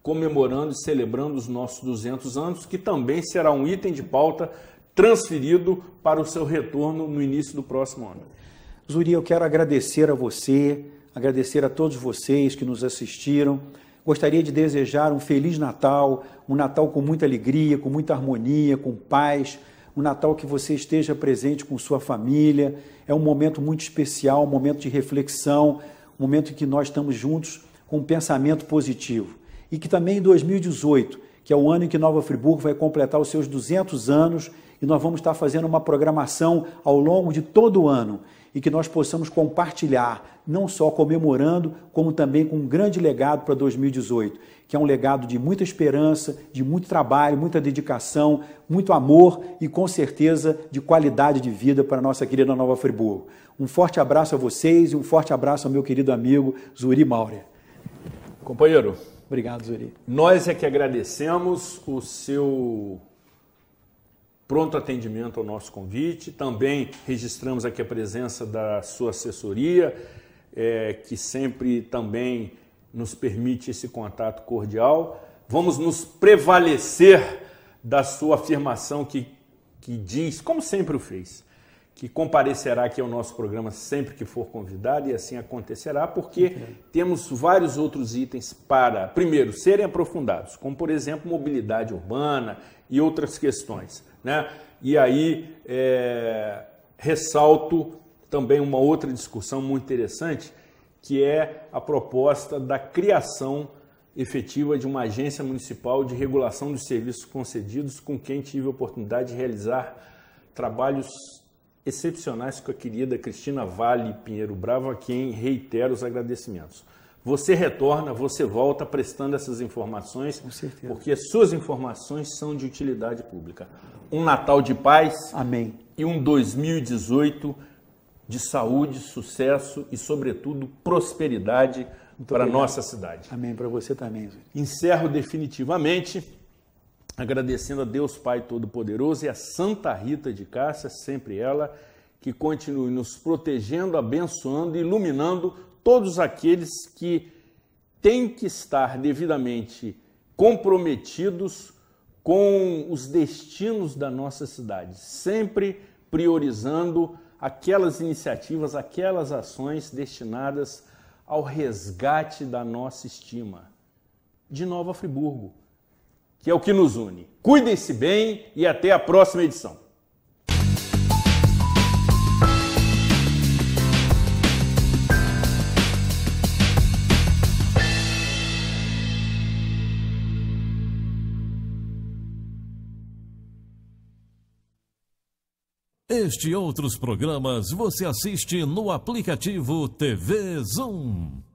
comemorando e celebrando os nossos 200 anos, que também será um item de pauta transferido para o seu retorno no início do próximo ano. Zuri, eu quero agradecer a você, agradecer a todos vocês que nos assistiram. Gostaria de desejar um Feliz Natal, um Natal com muita alegria, com muita harmonia, com paz, um Natal que você esteja presente com sua família. É um momento muito especial, um momento de reflexão, um momento em que nós estamos juntos com um pensamento positivo. E que também em 2018, que é o ano em que Nova Friburgo vai completar os seus 200 anos, e nós vamos estar fazendo uma programação ao longo de todo o ano, e que nós possamos compartilhar, não só comemorando, como também com um grande legado para 2018, que é um legado de muita esperança, de muito trabalho, muita dedicação, muito amor e, com certeza, de qualidade de vida para a nossa querida Nova Friburgo. Um forte abraço a vocês e um forte abraço ao meu querido amigo Zuri Maurer. Companheiro, obrigado, Zuri. Nós é que agradecemos o seu pronto atendimento ao nosso convite. Também registramos aqui a presença da sua assessoria, que sempre também nos permite esse contato cordial. Vamos nos prevalecer da sua afirmação que diz, como sempre o fez, que comparecerá aqui ao nosso programa sempre que for convidado, e assim acontecerá, porque temos vários outros itens para, primeiro, serem aprofundados, como, por exemplo, mobilidade urbana e outras questões, né? E aí, ressalto também uma outra discussão muito interessante, que é a proposta da criação efetiva de uma agência municipal de regulação dos serviços concedidos, com quem tive a oportunidade de realizar trabalhos excepcionais com a querida Cristina Vale Pinheiro Bravo, a quem reitero os agradecimentos. Você retorna, você volta prestando essas informações, com certeza, porque suas informações são de utilidade pública. Um Natal de paz. Amém. E um 2018 de saúde, sucesso e, sobretudo, prosperidade para a nossa cidade. Amém, para você também. Encerro definitivamente agradecendo a Deus Pai Todo-Poderoso e a Santa Rita de Cássia, sempre ela, que continue nos protegendo, abençoando e iluminando todos aqueles que têm que estar devidamente comprometidos com os destinos da nossa cidade, sempre priorizando aquelas iniciativas, aquelas ações destinadas ao resgate da nossa estima de Nova Friburgo, que é o que nos une. Cuidem-se bem e até a próxima edição. Este e outros programas você assiste no aplicativo TV Zoom.